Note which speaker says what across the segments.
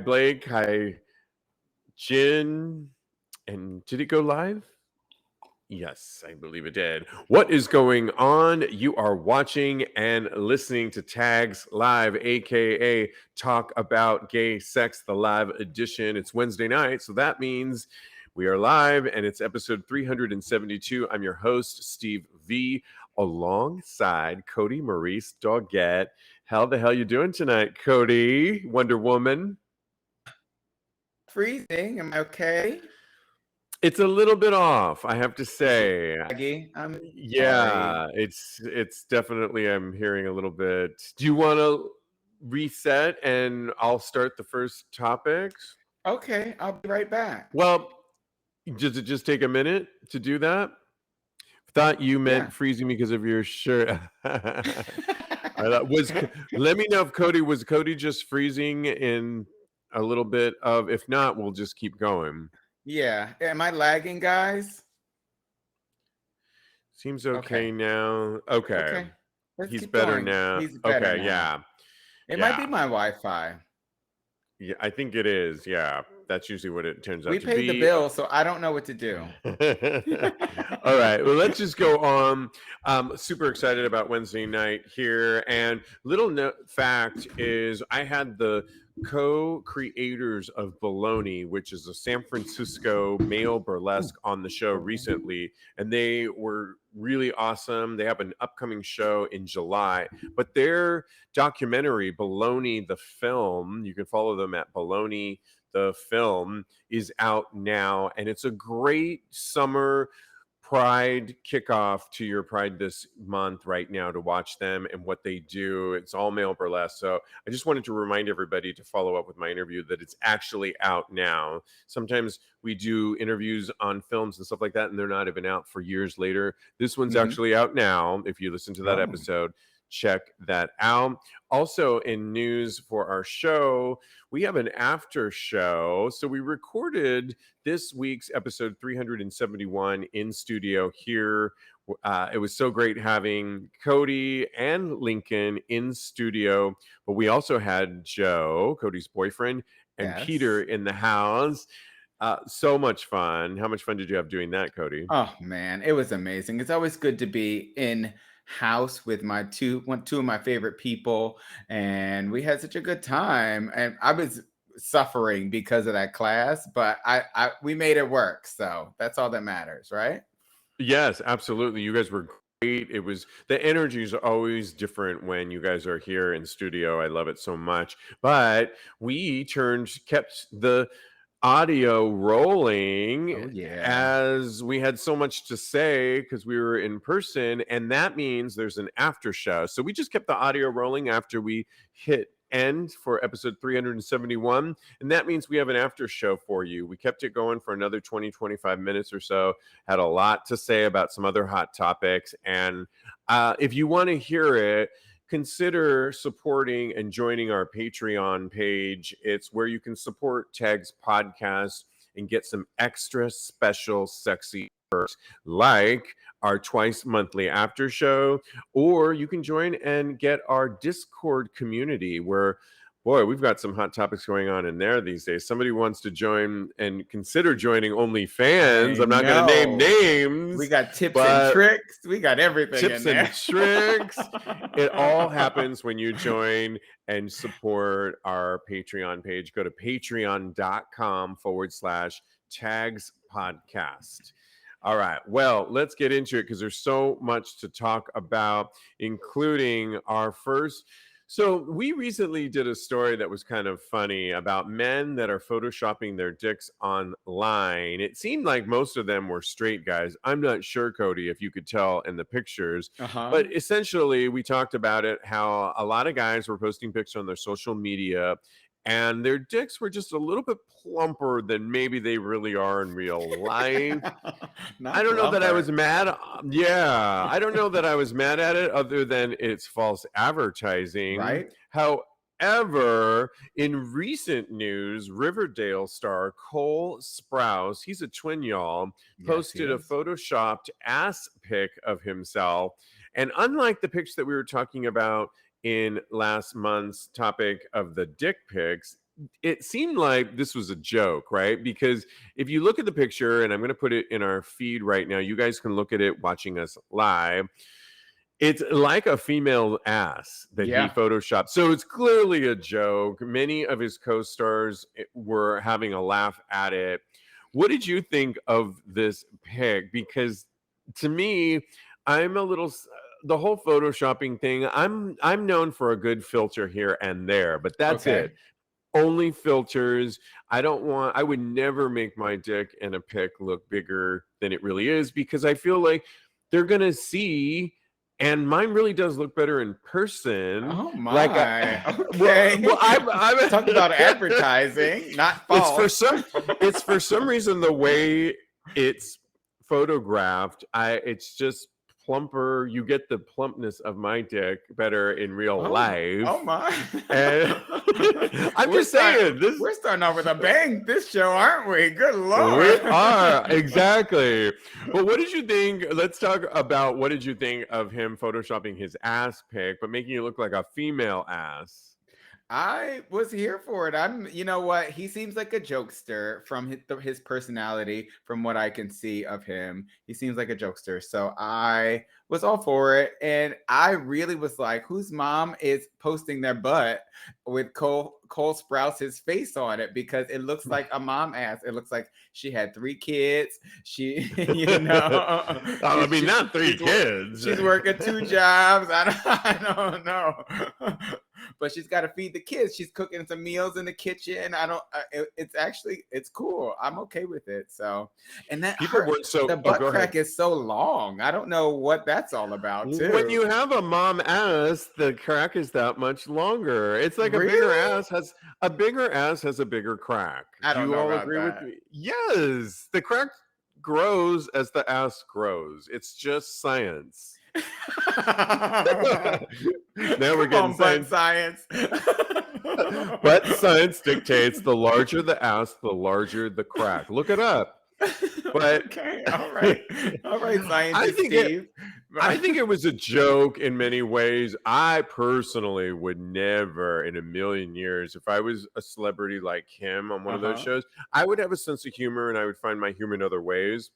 Speaker 1: Blake. Hi, Jin. And did it go live? Yes, I believe it did. What is going on? You are watching and listening to Tags Live, aka Talk About Gay Sex, the live edition. It's Wednesday night, so that means we are live and it's episode 372. I'm your host, Steve V, alongside Cody Maurice Doggett. How the hell you doing tonight, Cody? Wonder Woman?
Speaker 2: Freezing. Am I okay?
Speaker 1: It's a little bit off, I have to say.
Speaker 2: Aggie, I'm sorry.
Speaker 1: Yeah, it's definitely I'm hearing a little bit. Do you want to reset and I'll start the first topics?
Speaker 2: Okay, I'll be right back.
Speaker 1: Well, does it just take a minute to do that? Thought you meant
Speaker 2: Yeah.
Speaker 1: freezing because of your shirt. Let me know if Cody just freezing in a little bit of, if not, we'll just keep going.
Speaker 2: Yeah. Am I lagging, guys?
Speaker 1: Seems okay
Speaker 2: Okay.
Speaker 1: now. Okay.
Speaker 2: Okay. Let's
Speaker 1: He's
Speaker 2: keep
Speaker 1: better
Speaker 2: going.
Speaker 1: now.
Speaker 2: He's better
Speaker 1: Okay,
Speaker 2: now.
Speaker 1: yeah.
Speaker 2: It might be my Wi-Fi.
Speaker 1: Yeah, I think it is. Yeah, that's usually what it turns out
Speaker 2: We
Speaker 1: to
Speaker 2: paid
Speaker 1: be.
Speaker 2: the bill, so I don't know what to do.
Speaker 1: All right. Well, let's just go on. Super excited about Wednesday night here. And little fact is I had the co-creators of Baloney, which is a San Francisco male burlesque, on the show recently. And they were really awesome. They have an upcoming show in July. But their documentary, Baloney the Film, you can follow them at Baloney the Film, is out now, and it's a great summer Pride kickoff to your Pride this month right now to watch them and what they do. It's all male burlesque. So I just wanted to remind everybody to follow up with my interview that it's actually out now. Sometimes we do interviews on films and stuff like that, and they're not even out for years later. This one's actually out now. If you listen to that episode, check that out. Also, in news for our show, we have an after show. So we recorded this week's episode 371 in studio here. It was so great having Cody and Lincoln in studio, but we also had Joe, Cody's boyfriend, and Peter in the house. So much fun. How much fun did you have doing that, Cody?
Speaker 2: Oh man, it was amazing. It's always good to be in house with my two of my favorite people, and we had such a good time. And I was suffering because of that class, but we made it work. So that's all that matters, right?
Speaker 1: Yes, absolutely. You guys were great. It was, the energy is always different when you guys are here in studio. I love it so much. But we kept the audio rolling as we had so much to say because we were in person, and that means there's an after show. So we just kept the audio rolling after we hit end for episode 371, and that means we have an after show for you. We kept it going for another 20-25 minutes or so, had a lot to say about some other hot topics, and if you want to hear it, consider supporting and joining our Patreon page. It's where you can support Tags Podcast and get some extra special sexy perks like our twice monthly after show, or you can join and get our Discord community where, boy, we've got some hot topics going on in there these days. Somebody wants to join and consider joining OnlyFans. I'm not going to name names.
Speaker 2: We got tips and tricks. We got everything
Speaker 1: tips
Speaker 2: in there.
Speaker 1: and tricks. It all happens when you join and support our Patreon page. Go to patreon.com/TAGSPodcast. All right. Well, let's get into it because there's so much to talk about, including our first. So we recently did a story that was kind of funny about men that are photoshopping their dicks online. It seemed like most of them were straight guys. I'm not sure, Cody, if you could tell in the pictures. But essentially, we talked about it, how a lot of guys were posting pics on their social media and their dicks were just a little bit plumper than maybe they really are in real life. I don't know that I was mad. Yeah, I don't know that I was mad at it other than it's false advertising.
Speaker 2: Right.
Speaker 1: However, in recent news, Riverdale star Cole Sprouse, he's a twin, y'all, posted a photoshopped ass pic of himself. And unlike the pics that we were talking about in last month's topic of the dick pics, it seemed like this was a joke, right? Because if you look at the picture, and I'm going to put it in our feed right now, you guys can look at it watching us live. It's like a female ass that he
Speaker 2: Yeah.
Speaker 1: photoshopped. So it's clearly a joke. Many of his co-stars were having a laugh at it. What did you think of this pic? Because to me, I'm a little the whole photoshopping thing. I'm known for a good filter here and there, but that's
Speaker 2: Okay.
Speaker 1: it. Only filters. I would never make my dick in a pic look bigger than it really is, because I feel like they're gonna see, and mine really does look better in person.
Speaker 2: Oh
Speaker 1: Like
Speaker 2: my.
Speaker 1: well,
Speaker 2: Okay.
Speaker 1: I'm
Speaker 2: Talk about advertising, not
Speaker 1: it's for
Speaker 2: false.
Speaker 1: some reason the way it's photographed, it's just plumper. You get the plumpness of my dick better in real life.
Speaker 2: Oh my.
Speaker 1: And I'm
Speaker 2: We're
Speaker 1: just saying this.
Speaker 2: We're starting off with a bang this show, aren't we? Good
Speaker 1: We
Speaker 2: Lord.
Speaker 1: are, exactly. But what did you think? Let's talk about what did you think of him photoshopping his ass pic, but making it look like a female ass?
Speaker 2: I was here for it. You know what? He seems like a jokester from his personality, from what I can see of him. He seems like a jokester. So I was all for it. And I really was like, whose mom is posting their butt with Cole Sprouse's face on it? Because it looks like a mom ass. It looks like she had 3 kids. She, you know,
Speaker 1: I mean, not 3 kids.
Speaker 2: She's working 2 jobs. I don't know. But she's got to feed the kids. She's cooking some meals in the kitchen. It's cool. I'm okay with it. So, and that the butt crack is so long. I don't know what that's all about too.
Speaker 1: When you have a mom ass, the crack is that much longer. It's like
Speaker 2: Really?
Speaker 1: a bigger ass has a bigger crack.
Speaker 2: I don't know
Speaker 1: all
Speaker 2: about
Speaker 1: agree
Speaker 2: that.
Speaker 1: with me? Yes, the crack grows as the ass grows. It's just science. Now we're getting
Speaker 2: science.
Speaker 1: But science dictates the larger the ass, the larger the crack. Look it up. But
Speaker 2: okay, all right, scientist
Speaker 1: I think it was a joke in many ways. I personally would never in a million years, if I was a celebrity like him on one of those shows, I would have a sense of humor and I would find my humor in other ways.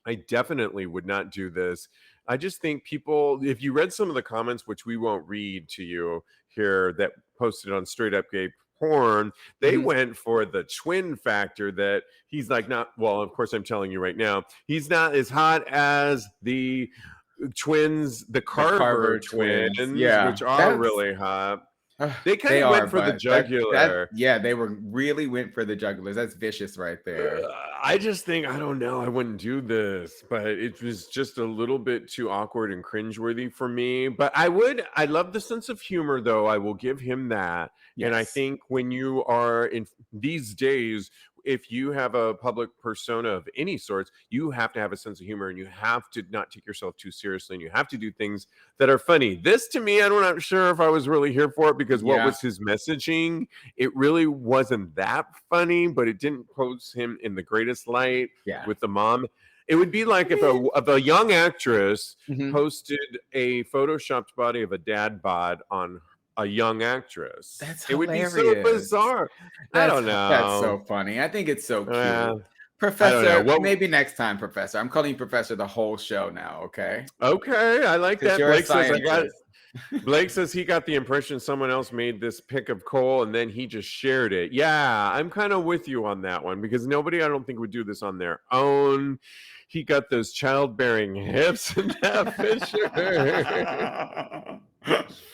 Speaker 1: I definitely would not do this. I just think people, if you read some of the comments, which we won't read to you here, that posted on Straight Up Gay Porn, they went for the twin factor, that he's like not, well, of course I'm telling you right now, he's not as hot as the twins, the Carver twins, which are really hot. They kind of went for the jugular.
Speaker 2: They really went for the jugulars. That's vicious right there.
Speaker 1: I just think, I don't know, I wouldn't do this, but it was just a little bit too awkward and cringeworthy for me. But I love the sense of humor, though. I will give him that. Yes. And I think when you are in these days, if you have a public persona of any sorts, you have to have a sense of humor and you have to not take yourself too seriously and you have to do things that are funny. This, to me, I'm not sure if I was really here for it, because what was his messaging? It really wasn't that funny, but it didn't pose him in the greatest light with the mom. It would be like if a young actress posted a photoshopped body of a dad bod on a young actress.
Speaker 2: It would be so
Speaker 1: bizarre. I don't know.
Speaker 2: That's so funny. I think it's so cute. Professor, maybe next time, Professor. I'm calling you Professor the whole show now, okay?
Speaker 1: Okay, I like that. Blake says he got the impression someone else made this pic of Cole and then he just shared it. Yeah, I'm kind of with you on that one, because nobody, I don't think, would do this on their own. He got those childbearing hips in that picture.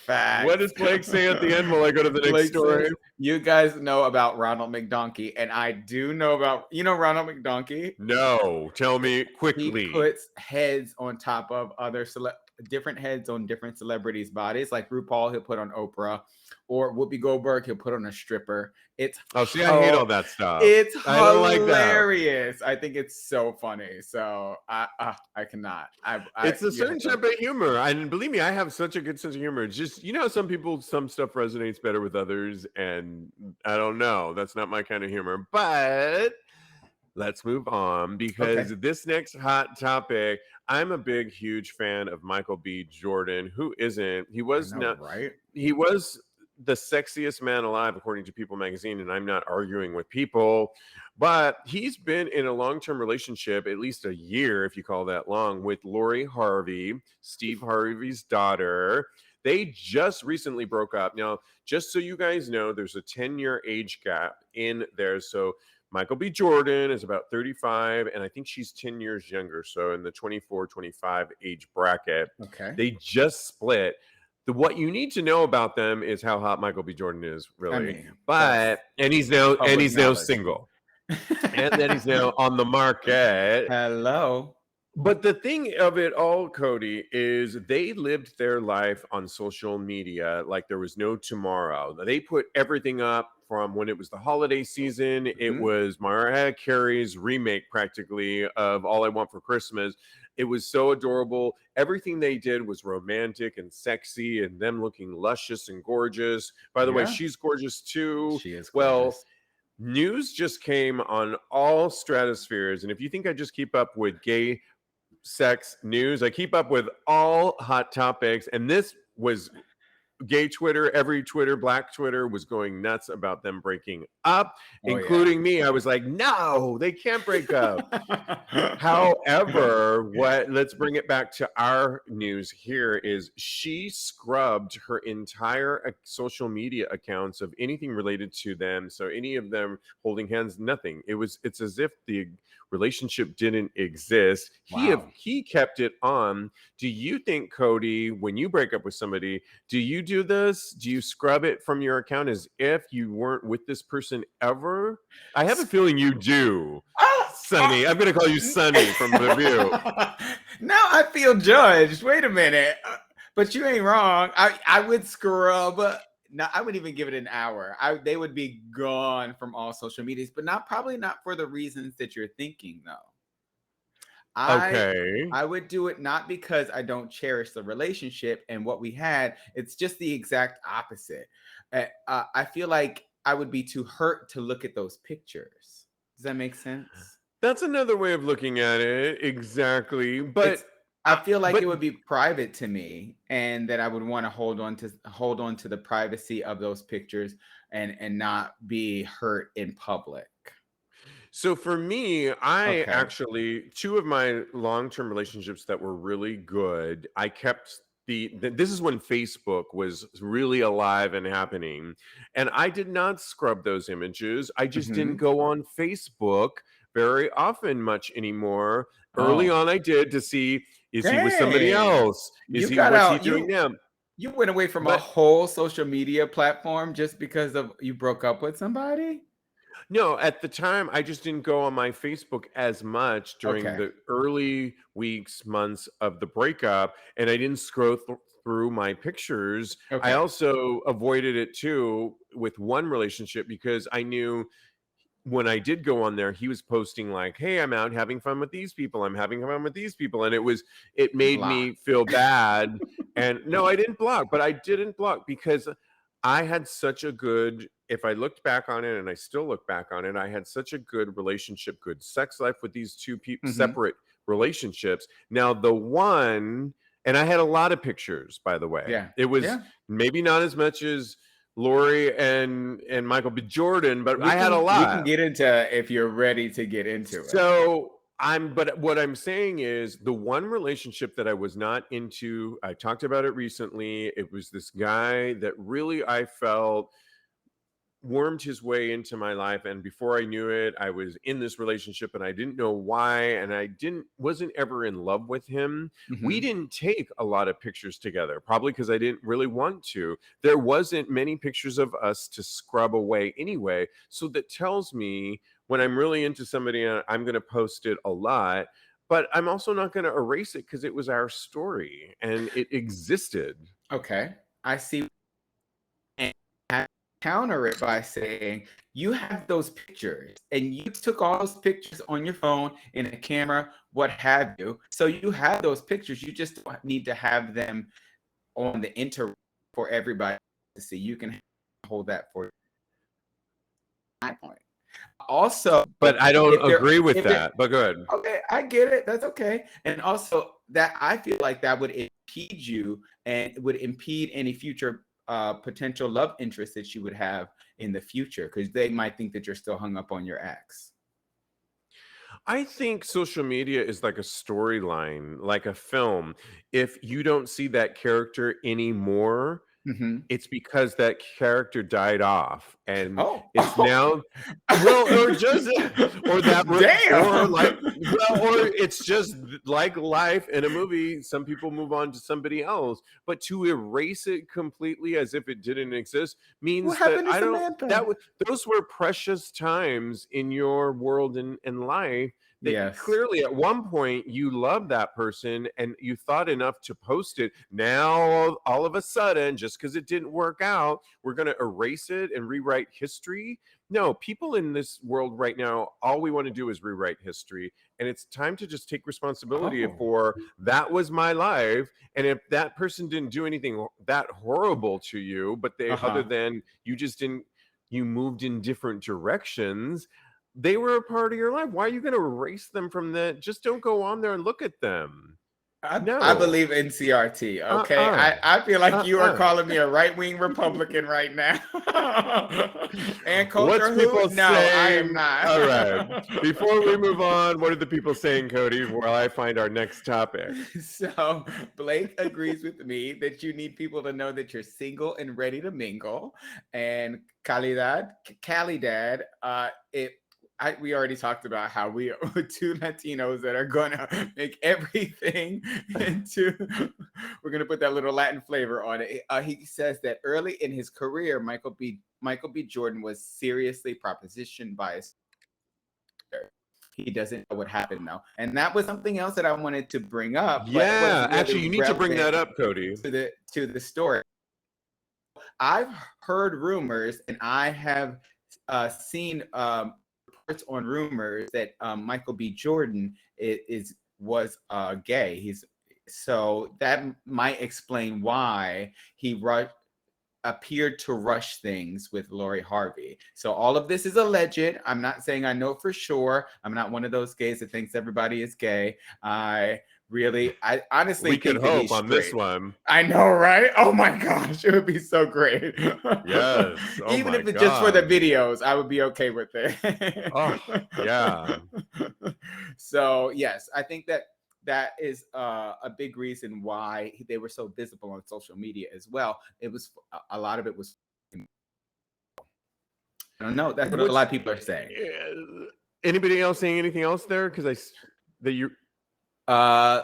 Speaker 2: Facts.
Speaker 1: What does Blake say at the end while I go to the next story?
Speaker 2: Says, you guys know about Ronald McDonkey, and I do know about, Ronald McDonkey?
Speaker 1: No, tell me quickly.
Speaker 2: He puts heads on top of other different heads on different celebrities' bodies. Like RuPaul, he'll put on Oprah, or Whoopi Goldberg, he'll put on a stripper.
Speaker 1: I hate all that stuff.
Speaker 2: It's hilarious. I think it's so funny. So I cannot.
Speaker 1: It's a certain type of humor, and believe me, I have such a good sense of humor. It's just, some stuff resonates better with others, and I don't know. That's not my kind of humor. But let's move on, because this next hot topic, I'm a big, huge fan of Michael B. Jordan. Who isn't? He was the sexiest man alive, according to People magazine, and I'm not arguing with People, but he's been in a long-term relationship, at least a year, if you call that long, with Lori Harvey, Steve Harvey's daughter. They just recently broke up. Now, just so you guys know, there's a 10-year age gap in there. So Michael B. Jordan is about 35, and I think she's 10 years younger. So in the 24, 25 age bracket.
Speaker 2: Okay.
Speaker 1: They just split. What you need to know about them is how hot Michael B. Jordan is, really.
Speaker 2: I mean,
Speaker 1: but he's now
Speaker 2: knowledge.
Speaker 1: single. And then he's now on the market.
Speaker 2: Hello.
Speaker 1: But the thing of it all, Cody, is they lived their life on social media like there was no tomorrow. They put everything up from when it was the holiday season. It was Mariah Carey's remake, practically, of All I Want for Christmas. It was so adorable. Everything they did was romantic and sexy, and them looking luscious and gorgeous. By the way, she's gorgeous too.
Speaker 2: She is gorgeous.
Speaker 1: Well, news just came on all stratospheres. And if you think I just keep up with gay sex news, I keep up with all hot topics. And this was gay Twitter. Every Twitter, Black Twitter, was going nuts about them breaking up, including me. I was like, no, they can't break up. However, let's bring it back to our news here is she scrubbed her entire social media accounts of anything related to them. So any of them holding hands, nothing. It's as if the relationship didn't exist. He kept it on. Do you think, Cody, when you break up with somebody, do you do this? Do you scrub it from your account as if you weren't with this person ever? I have a feeling you do. Sonny, I'm going to call you Sonny from The View.
Speaker 2: Now I feel judged. Wait a minute. But you ain't wrong. I would scrub. No, I wouldn't even give it an hour. They would be gone from all social medias, but probably not for the reasons that you're thinking, though. I would do it not because I don't cherish the relationship and what we had. It's just the exact opposite. I feel like I would be too hurt to look at those pictures. Does that make sense?
Speaker 1: That's another way of looking at it. Exactly. But
Speaker 2: I feel like it would be private to me, and that I would want to hold on to the privacy of those pictures and not be hurt in public.
Speaker 1: So for me, I actually, two of my long-term relationships that were really good, I kept this is when Facebook was really alive and happening. And I did not scrub those images. I just didn't go on Facebook very often much anymore. Early on, I did to see, is he with somebody else? What's he doing now?
Speaker 2: You went away from a whole social media platform just because of you broke up with somebody?
Speaker 1: No, at the time, I just didn't go on my Facebook as much during the early weeks, months of the breakup, and I didn't scroll through my pictures. I also avoided it too with one relationship because I knew when I did go on there, he was posting like, hey, I'm out having fun with these people. I'm having fun with these people. And it made me feel bad. And no, I didn't block, but I didn't block because I had such a good, if I looked back on it, and I still look back on it, I had such a good relationship, good sex life with these two people, separate relationships. Now the one, and I had a lot of pictures, by the way. It was maybe not as much as Lori and Michael B. Jordan, but I had a lot.
Speaker 2: We can get into if you're ready to get into it.
Speaker 1: So but what I'm saying is the one relationship that I was not into, I talked about it recently. It was this guy that really I felt wormed his way into my life, and before I knew it, I was in this relationship and I didn't know why, and I wasn't ever in love with him. We didn't take a lot of pictures together, probably because I didn't really want to. There wasn't many pictures of us to scrub away anyway, so that tells me when I'm really into somebody, I'm going to post it a lot, but I'm also not going to erase it because it was our story and it existed.
Speaker 2: I see. And counter it by saying you have those pictures and you took all those pictures on your phone in a camera, what have you. So you have those pictures. You just need to have them on the internet for everybody to see. You can hold that for my point. Also,
Speaker 1: but I don't agree with that. But go ahead.
Speaker 2: Okay, I get it. That's okay. And also that I feel like that would impede you and would impede any future potential love interest that you would have in the future, because they might think that you're still hung up on your ex.
Speaker 1: I think social media is like a storyline, like a film. If you don't see that character anymore,
Speaker 2: Hmm.
Speaker 1: it's because that character died off, and
Speaker 2: Oh,
Speaker 1: it's now, well, or just or that or
Speaker 2: damn.
Speaker 1: like, well, or it's just like life in a movie. Some people move on to somebody else, but to erase it completely as if it didn't exist
Speaker 2: What
Speaker 1: means that
Speaker 2: happened to
Speaker 1: I don't that
Speaker 2: Samantha?
Speaker 1: was those were precious times in your world and life that
Speaker 2: Yes.
Speaker 1: clearly at one point you loved that person and you thought enough to post it. Now all of a sudden, just because it didn't work out, we're going to erase it and rewrite history. No, people in this world right now, all we want to do is rewrite history, and it's time to just take responsibility
Speaker 2: Oh.
Speaker 1: for that was my life. And if that person didn't do anything that horrible to you, but they, other
Speaker 2: Uh-huh.
Speaker 1: than you just didn't, you moved in different directions, they were a part of your life. Why are you going to erase them from that? Just don't go on there and look at them.
Speaker 2: I
Speaker 1: No.
Speaker 2: believe in CRT. Okay,
Speaker 1: Uh-uh.
Speaker 2: I feel like you are
Speaker 1: Uh-uh.
Speaker 2: calling me a right wing Republican right now. And
Speaker 1: What's
Speaker 2: culture who?
Speaker 1: people
Speaker 2: No, I am
Speaker 1: saying?
Speaker 2: not.
Speaker 1: All right. Before we move on, what are the people saying, Cody, while I find our next topic?
Speaker 2: So Blake agrees with me that you need people to know that you're single and ready to mingle. And Calidad, we already talked about how we are two Latinos that are gonna make everything into. We're gonna put that little Latin flavor on it. He says that early in his career, Michael B. Jordan was seriously propositioned by his. He doesn't know what happened though, and that was something else that I wanted to bring up, but it
Speaker 1: Yeah,
Speaker 2: wasn't really
Speaker 1: actually, you need to bring
Speaker 2: relevant
Speaker 1: that up, Cody.
Speaker 2: to the story. I've heard rumors, and I have seen reports on rumors that Michael B. Jordan was gay. So that might explain why he appeared to rush things with Lori Harvey. So all of this is alleged. I'm not saying I know for sure. I'm not one of those gays that thinks everybody is gay. I honestly
Speaker 1: We could
Speaker 2: think that
Speaker 1: hope
Speaker 2: he's
Speaker 1: on this
Speaker 2: straight.
Speaker 1: one.
Speaker 2: I know, right? Oh my gosh, it would be so great.
Speaker 1: Yes. Oh
Speaker 2: Even
Speaker 1: my
Speaker 2: if it's just for the
Speaker 1: God.
Speaker 2: videos, I would be okay with
Speaker 1: Oh, yeah.
Speaker 2: it. So yes, I think that is a big reason why they were so visible on social media as well. It was a lot of it was. I don't know. That's what a
Speaker 1: What's
Speaker 2: lot of people are saying.
Speaker 1: anybody else saying anything else there? Because that you.
Speaker 2: Uh,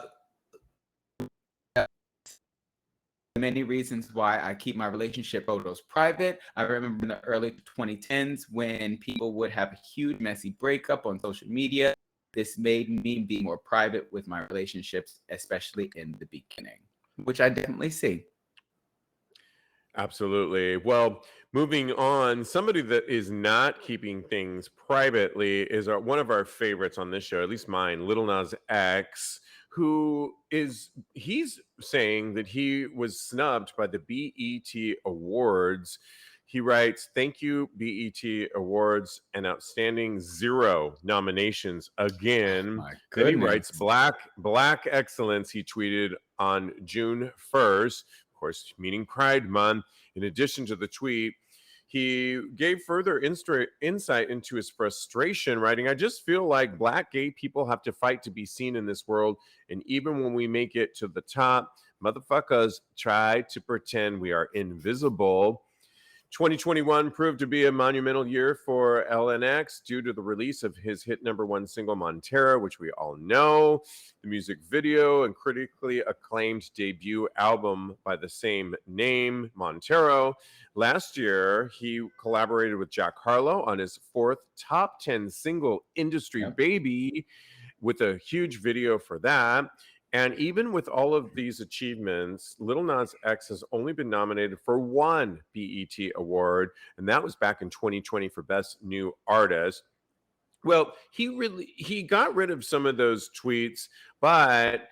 Speaker 2: Many reasons why I keep my relationship photos private. I remember in the early 2010s when people would have a huge messy breakup on social media. This made me be more private with my relationships, especially in the beginning, which I definitely see.
Speaker 1: Absolutely. Well, moving on, somebody that is not keeping things privately is one of our favorites on this show, at least mine, Little Nas X, he's saying that he was snubbed by the BET Awards. He writes, "Thank you, BET Awards, an outstanding 0 nominations again."
Speaker 2: My
Speaker 1: Then he writes,
Speaker 2: goodness.
Speaker 1: Black excellence." He tweeted on June 1st, of course, meaning Pride Month. In addition to the tweet, he gave further insight into his frustration, writing, "I just feel like Black gay people have to fight to be seen in this world. And even when we make it to the top, motherfuckers try to pretend we are invisible." 2021 proved to be a monumental year for LNX due to the release of his hit #1 single Montero, which we all know, the music video, and critically acclaimed debut album by the same name, Montero. Last year, he collaborated with Jack Harlow on his 4th top 10 single, Industry
Speaker 2: Yep.
Speaker 1: Baby, with a huge video for that. And even with all of these achievements, Little Nas X has only been nominated for 1 BET award, and that was back in 2020 for Best New Artist. Well, he got rid of some of those tweets, but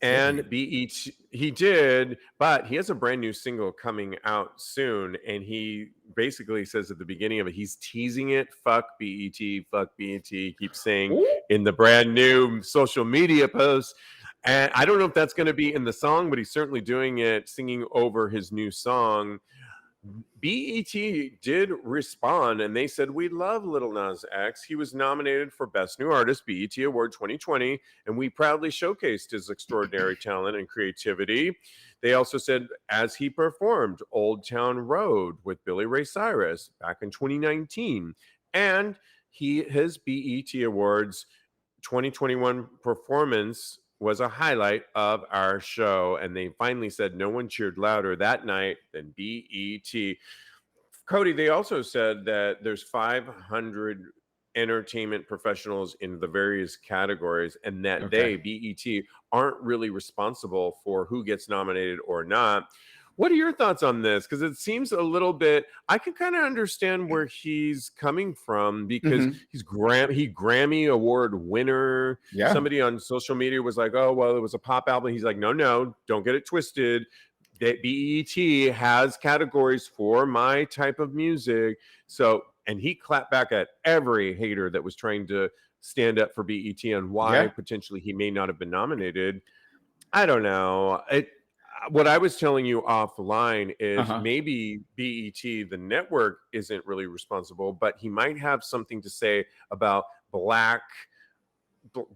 Speaker 2: Did
Speaker 1: BET, he did, but he has a brand new single coming out soon, and he basically says at the beginning of it, he's teasing it, fuck BET, fuck BET, keeps saying
Speaker 2: he?
Speaker 1: in the brand new social media post. And I don't know if that's going to be in the song, but he's certainly doing it, singing over his new song. BET did respond and they said, "We love Little Nas X. He was nominated for Best New Artist, BET Award 2020, and we proudly showcased his extraordinary talent and creativity." They also said, as he performed Old Town Road with Billy Ray Cyrus back in 2019, and his BET Awards 2021 performance was a highlight of our show. And they finally said no one cheered louder that night than BET. Cody, they also said that there's 500 entertainment professionals in the various categories, and that
Speaker 2: Okay.
Speaker 1: they, BET, aren't really responsible for who gets nominated or not. What are your thoughts on this? Because it seems a little bit, I can kind of understand where he's coming from because
Speaker 2: Hmm.
Speaker 1: he's Grammy Award winner.
Speaker 2: Yeah.
Speaker 1: Somebody on social media was like, "Oh, well, it was a pop album." He's like, "No, don't get it twisted. That BET has categories for my type of music." So, and he clapped back at every hater that was trying to stand up for BET and why
Speaker 2: Yeah.
Speaker 1: potentially he may not have been nominated. I don't know. What I was telling you offline is
Speaker 2: Uh-huh.
Speaker 1: maybe BET, the network, isn't really responsible, but he might have something to say about the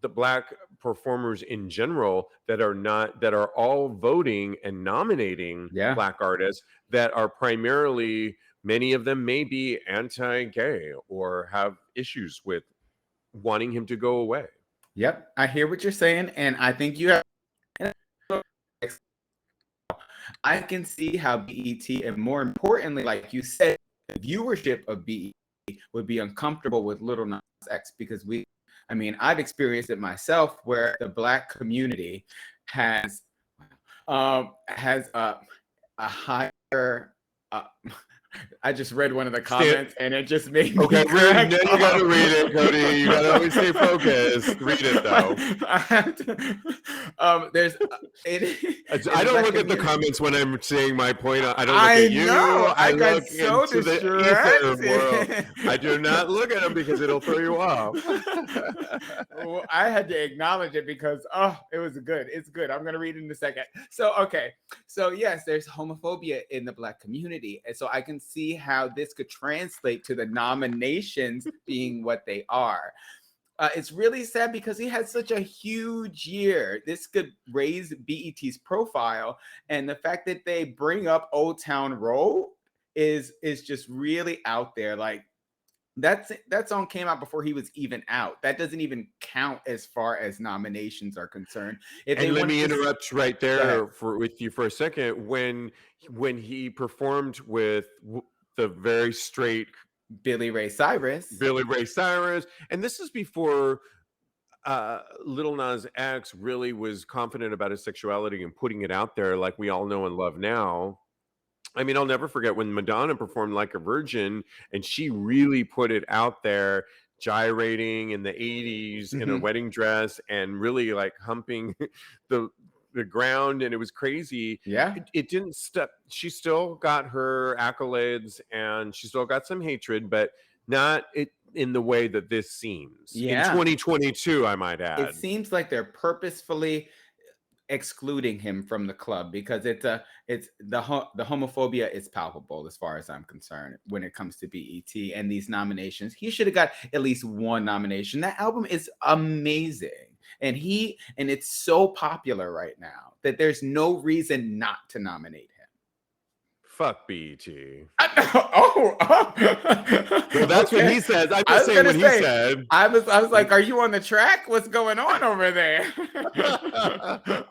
Speaker 1: black performers in general that are all voting and nominating
Speaker 2: Yeah.
Speaker 1: black artists that are primarily, many of them may be anti-gay or have issues with wanting him to go away.
Speaker 2: Yep. I hear what you're saying, and I think you have. I can see how BET, and more importantly, like you said, the viewership of BET would be uncomfortable with Little Nas X because I've experienced it myself where the black community has a higher. Uh, I just read one of the comments and it just made me
Speaker 1: Okay,
Speaker 2: crack
Speaker 1: now you got to read it, Cody. You got to always stay focused. Read it though.
Speaker 2: There's it.
Speaker 1: I don't look at the comments when I'm saying my point. I don't look
Speaker 2: I
Speaker 1: at you.
Speaker 2: know.
Speaker 1: I
Speaker 2: I got
Speaker 1: look
Speaker 2: so
Speaker 1: into the ether world.
Speaker 2: distracted.
Speaker 1: I do not look at them because it'll throw you off.
Speaker 2: Well, I had to acknowledge it because it was good. It's good. I'm gonna read it in a second. So okay. So yes, there's homophobia in the black community, and so I can see how this could translate to the nominations being what they are. It's really sad because he had such a huge year. This could raise BET's profile, and the fact that they bring up Old Town Road is just really out there. Like that song came out before he was even out. That doesn't even count as far as nominations are concerned. If they
Speaker 1: And let
Speaker 2: wanted
Speaker 1: me
Speaker 2: to,
Speaker 1: interrupt right
Speaker 2: go ahead.
Speaker 1: there with you for a second. When he performed with the very straight
Speaker 2: Billy Ray Cyrus.
Speaker 1: Billy Ray Cyrus, and this is before Little Nas X really was confident about his sexuality and putting it out there like we all know and love now. I mean, I'll never forget when Madonna performed Like a Virgin and she really put it out there, gyrating in the 80s in a
Speaker 2: Mhm.
Speaker 1: wedding dress and really like humping the the ground, and it was crazy.
Speaker 2: Yeah.
Speaker 1: It didn't stop. She still got her accolades and she still got some hatred, but not it in the way that this seems in
Speaker 2: Yeah.
Speaker 1: 2022, I might
Speaker 2: It
Speaker 1: add.
Speaker 2: seems like they're purposefully excluding him from the club because it's the homophobia is palpable as far as I'm concerned when it comes to BET and these nominations. He should have got at least one nomination. That album is amazing. And it's so popular right now that there's no reason not to nominate him.
Speaker 1: Fuck BET. Well, that's what
Speaker 2: Okay.
Speaker 1: he says. I'm
Speaker 2: I
Speaker 1: just
Speaker 2: was
Speaker 1: saying
Speaker 2: gonna
Speaker 1: what he
Speaker 2: say,
Speaker 1: said.
Speaker 2: I was like, are you on the track? What's going on over there?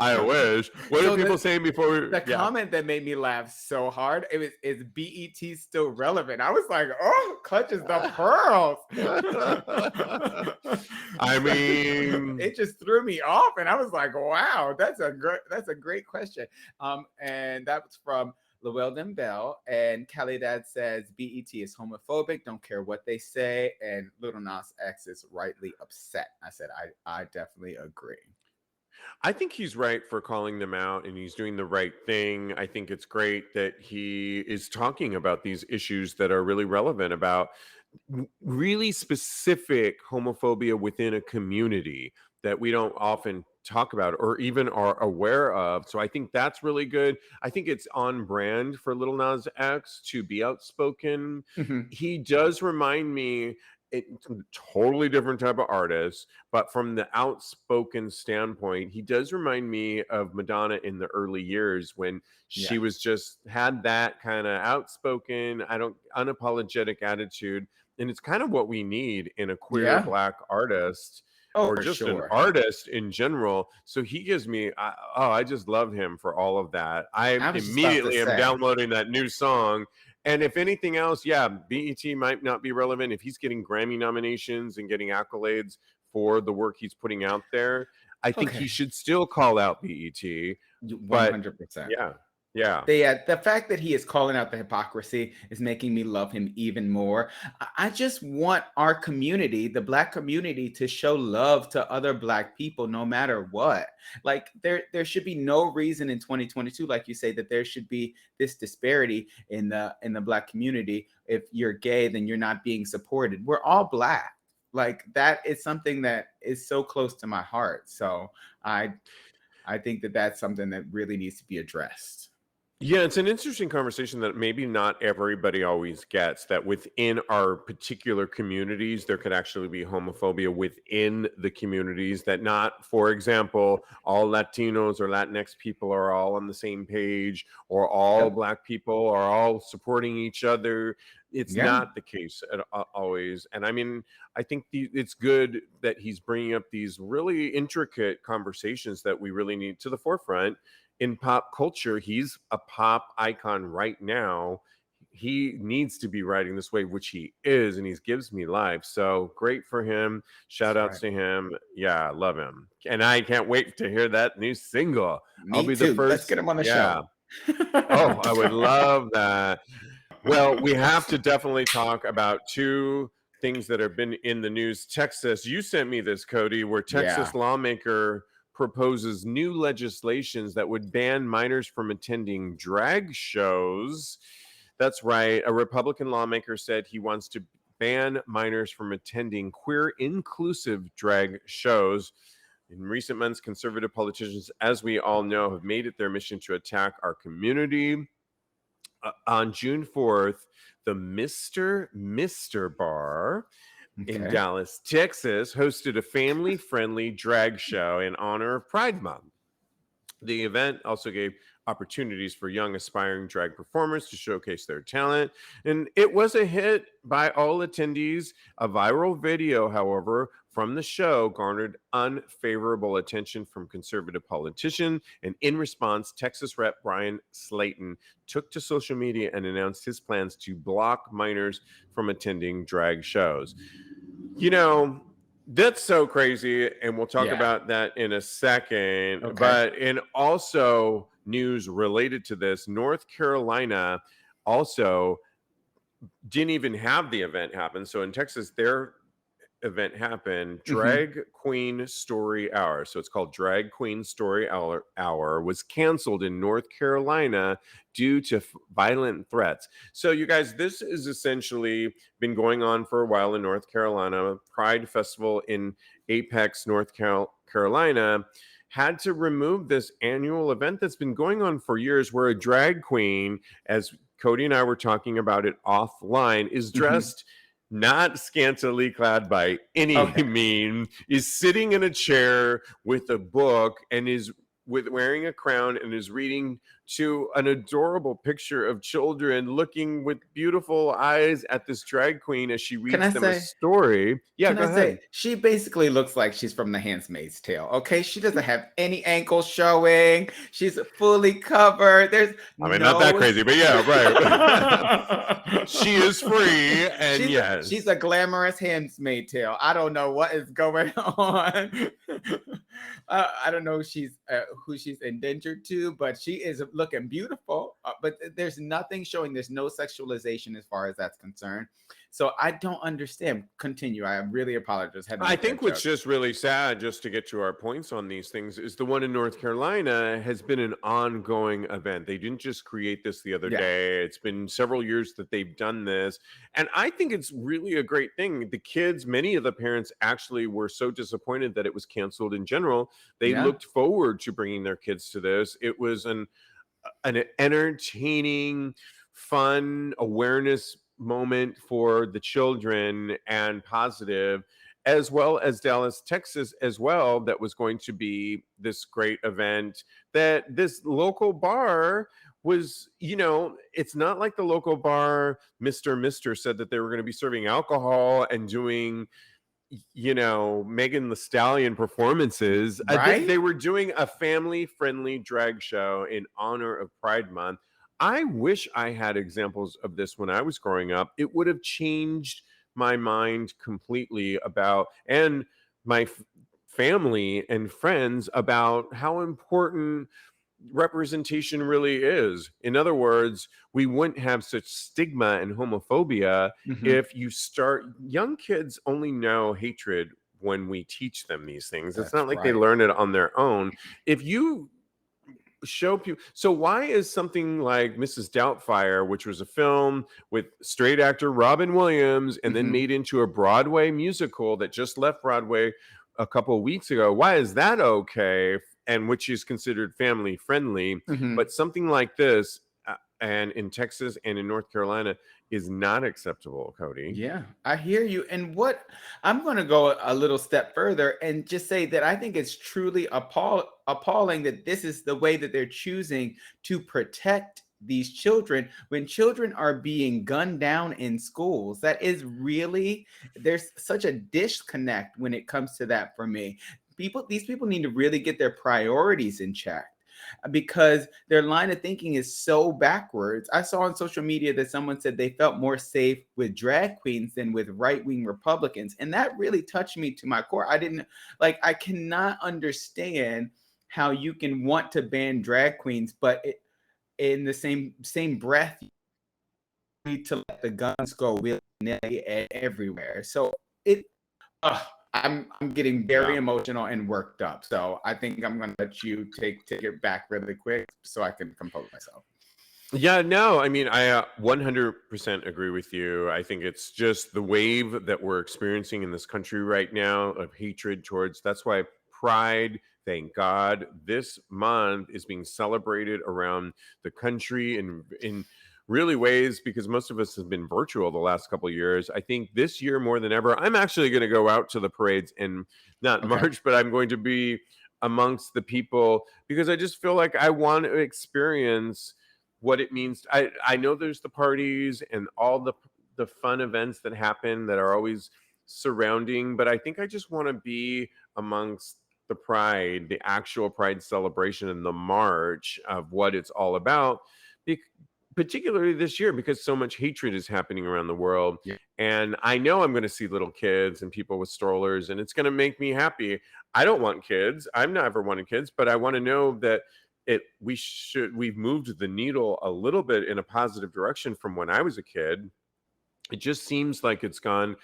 Speaker 1: I wish. What
Speaker 2: So
Speaker 1: are people saying before we?
Speaker 2: the
Speaker 1: Yeah.
Speaker 2: comment that made me laugh so hard, is BET still relevant? I was like, oh, clutches the pearls.
Speaker 1: I mean,
Speaker 2: It just threw me off, and I was like, wow, that's a great question. And that was from Llewellyn Bell, and Kelly Dad says BET is homophobic. Don't care what they say, and Little Nas X is rightly upset. I said I definitely agree.
Speaker 1: I think he's right for calling them out and he's doing the right thing. I think it's great that he is talking about these issues that are really relevant about really specific homophobia within a community that we don't often talk about or even are aware of. So I think that's really good. I think it's on brand for Little Nas X to be outspoken.
Speaker 2: Mhm.
Speaker 1: He does remind me, it's a totally different type of artist, but from the outspoken standpoint, he does remind me of Madonna in the early years when
Speaker 2: Yeah.
Speaker 1: she was just had that kind of outspoken, I don't unapologetic attitude. And it's kind of what we need in a queer
Speaker 2: Yeah.
Speaker 1: black artist
Speaker 2: Oh,
Speaker 1: or
Speaker 2: for
Speaker 1: just an
Speaker 2: sure.
Speaker 1: artist in general. So he gives me, I just love him for all of that. I
Speaker 2: I was just about to
Speaker 1: immediately am
Speaker 2: say.
Speaker 1: downloading that new song. And if anything else, yeah, BET might not be relevant. If he's getting Grammy nominations and getting accolades for the work he's putting out there, I think he
Speaker 2: Okay.
Speaker 1: should still call out BET. But
Speaker 2: 100%.
Speaker 1: yeah, yeah.
Speaker 2: The fact that he is calling out the hypocrisy is making me love him even more. I just want our community, the black community, to show love to other black people no matter what. Like there should be no reason in 2022, like you say, that there should be this disparity in the black community. If you're gay, then you're not being supported. We're all black. Like that is something that is so close to my heart. So I I think that that's something that really needs to be addressed.
Speaker 1: Yeah, it's an interesting conversation that maybe not everybody always gets, that within our particular communities, there could actually be homophobia within the communities, that not, for example, all Latinos or Latinx people are all on the same page or all
Speaker 2: Yep.
Speaker 1: Black people are all supporting each other. It's
Speaker 2: Yeah.
Speaker 1: not the case always. And I mean, I think it's good that he's bringing up these really intricate conversations that we really need to the forefront in pop culture. He's a pop icon right now. He needs to be writing this way, which he is, and he gives me life. So great for him. Shout
Speaker 2: That's
Speaker 1: outs
Speaker 2: right.
Speaker 1: to him. Yeah, I love him. And I can't wait to hear that new single. I'll
Speaker 2: Me
Speaker 1: be the
Speaker 2: too. Let's
Speaker 1: first.
Speaker 2: get him on the
Speaker 1: Yeah.
Speaker 2: show.
Speaker 1: Oh, I would love that. Well, we have to definitely talk about two things that have been in the news. Texas, you sent me this, Cody, where
Speaker 2: Yeah.
Speaker 1: Texas lawmaker proposes new legislations that would ban minors from attending drag shows. That's right. A Republican lawmaker said he wants to ban minors from attending queer inclusive drag shows. In recent months, conservative politicians, as we all know, have made it their mission to attack our community. On June 4th, the Mr. Bar in
Speaker 2: Okay.
Speaker 1: Dallas, Texas, hosted a family friendly drag show in honor of Pride Month. The event also gave opportunities for young aspiring drag performers to showcase their talent, and it was a hit by all attendees. A viral video, however, from the show garnered unfavorable attention from conservative politicians, and in response, Texas Rep. Brian Slayton took to social media and announced his plans to block minors from attending drag shows. You know, that's so crazy, and we'll talk
Speaker 2: Yeah.
Speaker 1: about that in a second.
Speaker 2: Okay.
Speaker 1: But in also news related to this, North Carolina also didn't even have the event happen. So in Texas, their event happened,
Speaker 2: Hmm.
Speaker 1: Drag Queen Story Hour. So it's called Drag Queen Story Hour was canceled in North Carolina due to violent threats. So you guys, this has essentially been going on for a while in North Carolina. Pride Festival in Apex, North Carolina had to remove this annual event that's been going on for years, where a drag queen, as Cody and I were talking about it offline, is
Speaker 2: Hmm.
Speaker 1: dressed not scantily clad by any
Speaker 2: Okay.
Speaker 1: means, is sitting in a chair with a book and is wearing a crown and is reading to an adorable picture of children looking with beautiful eyes at this drag queen as she
Speaker 2: Can
Speaker 1: reads
Speaker 2: I
Speaker 1: them a
Speaker 2: say?
Speaker 1: story. Yeah,
Speaker 2: Can
Speaker 1: go
Speaker 2: I
Speaker 1: ahead.
Speaker 2: say she basically looks like she's from The Handmaid's Tale? Okay, she doesn't have any ankles showing. She's fully covered. There's
Speaker 1: I mean, not that
Speaker 2: no.
Speaker 1: crazy, but yeah, right. She is free, and
Speaker 2: She's a
Speaker 1: yes.
Speaker 2: glamorous Handmaid's Tale. I don't know what is going on. I don't know who she's indentured to, but she is looking beautiful. but there's nothing showing, there's no sexualization as far as that's concerned. So I don't understand. Continue. I really apologize. Had to
Speaker 1: I
Speaker 2: make that
Speaker 1: think what's
Speaker 2: joke.
Speaker 1: just really sad, just to get to our points on these things, is the one in North Carolina has been an ongoing event. They didn't just create this the other
Speaker 2: Yeah.
Speaker 1: day. It's been several years that they've done this. And I think it's really a great thing. The kids, many of the parents actually were so disappointed that it was canceled in general. They
Speaker 2: Yeah.
Speaker 1: looked forward to bringing their kids to this. It was an entertaining, fun awareness moment for the children and positive, as well as Dallas, Texas, as well. That was going to be this great event that this local bar was, it's not like the local bar, Mr. said that they were going to be serving alcohol and doing Megan the Stallion performances. They
Speaker 2: Right.
Speaker 1: were doing a family friendly drag show in honor of Pride Month. I wish I had examples of this when I was growing up. It would have changed my mind completely about, and my family and friends, about how important representation really is. In other words, we wouldn't have such stigma and homophobia
Speaker 2: Hmm.
Speaker 1: if you start, young kids only know hatred when we teach them these things. It's
Speaker 2: That's
Speaker 1: not like they
Speaker 2: right.
Speaker 1: learn it on their own. If you show people, so why is something like Mrs. Doubtfire, which was a film with straight actor Robin Williams and then
Speaker 2: Hmm.
Speaker 1: made into a Broadway musical that just left Broadway a couple of weeks ago, why is that okay, and which is considered family friendly,
Speaker 2: Hmm.
Speaker 1: but something like this, and in Texas and in North Carolina, is not acceptable, Cody?
Speaker 2: Yeah, I hear you. And what I'm going to go a little step further and just say that I think it's truly appalling that this is the way that they're choosing to protect these children when children are being gunned down in schools. That is really, there's such a disconnect when it comes to that for me. These people need to really get their priorities in check because their line of thinking is so backwards. I saw on social media that someone said they felt more safe with drag queens than with right-wing Republicans. And that really touched me to my core. I cannot understand how you can want to ban drag queens, but in the same breath, you need to let the guns go willy-nilly everywhere. So it Ugh, I'm getting very
Speaker 1: Yeah.
Speaker 2: emotional and worked up. So I think I'm gonna let you take it back really quick so I can compose myself.
Speaker 1: Yeah, no, I mean, I 100% agree with you. I think it's just the wave that we're experiencing in this country right now of hatred towards, that's why Pride, thank God, this month is being celebrated around the country in really ways, because most of us have been virtual the last couple of years. I think this year more than ever, I'm actually going to go out to the parades and not
Speaker 2: Okay.
Speaker 1: march, but I'm going to be amongst the people because I just feel like I want to experience what it means. I know there's the parties and all the fun events that happen that are always surrounding, but I think I just want to be amongst the pride, the actual pride celebration and the march of what it's all about. Be- Particularly this year, because so much hatred is happening around the world.
Speaker 2: Yeah.
Speaker 1: And I know I'm going to see little kids and people with strollers, and it's going to make me happy. I don't want kids. I've never wanted kids, but I want to know that we've moved the needle a little bit in a positive direction from when I was a kid. It just seems like it's gone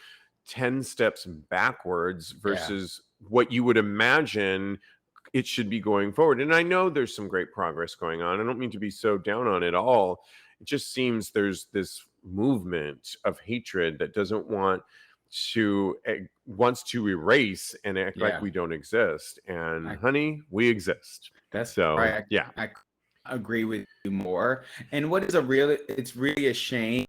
Speaker 1: 10 steps backwards
Speaker 2: Yeah.
Speaker 1: versus what you would imagine it should be going forward. And I know there's some great progress going on. I don't mean to be so down on it all. It just seems there's this movement of hatred that wants to erase and act like
Speaker 2: Yeah.
Speaker 1: we don't exist. And
Speaker 2: I,
Speaker 1: honey, we exist.
Speaker 2: that's
Speaker 1: So
Speaker 2: right.
Speaker 1: yeah.
Speaker 2: I agree with you more. And it's really a shame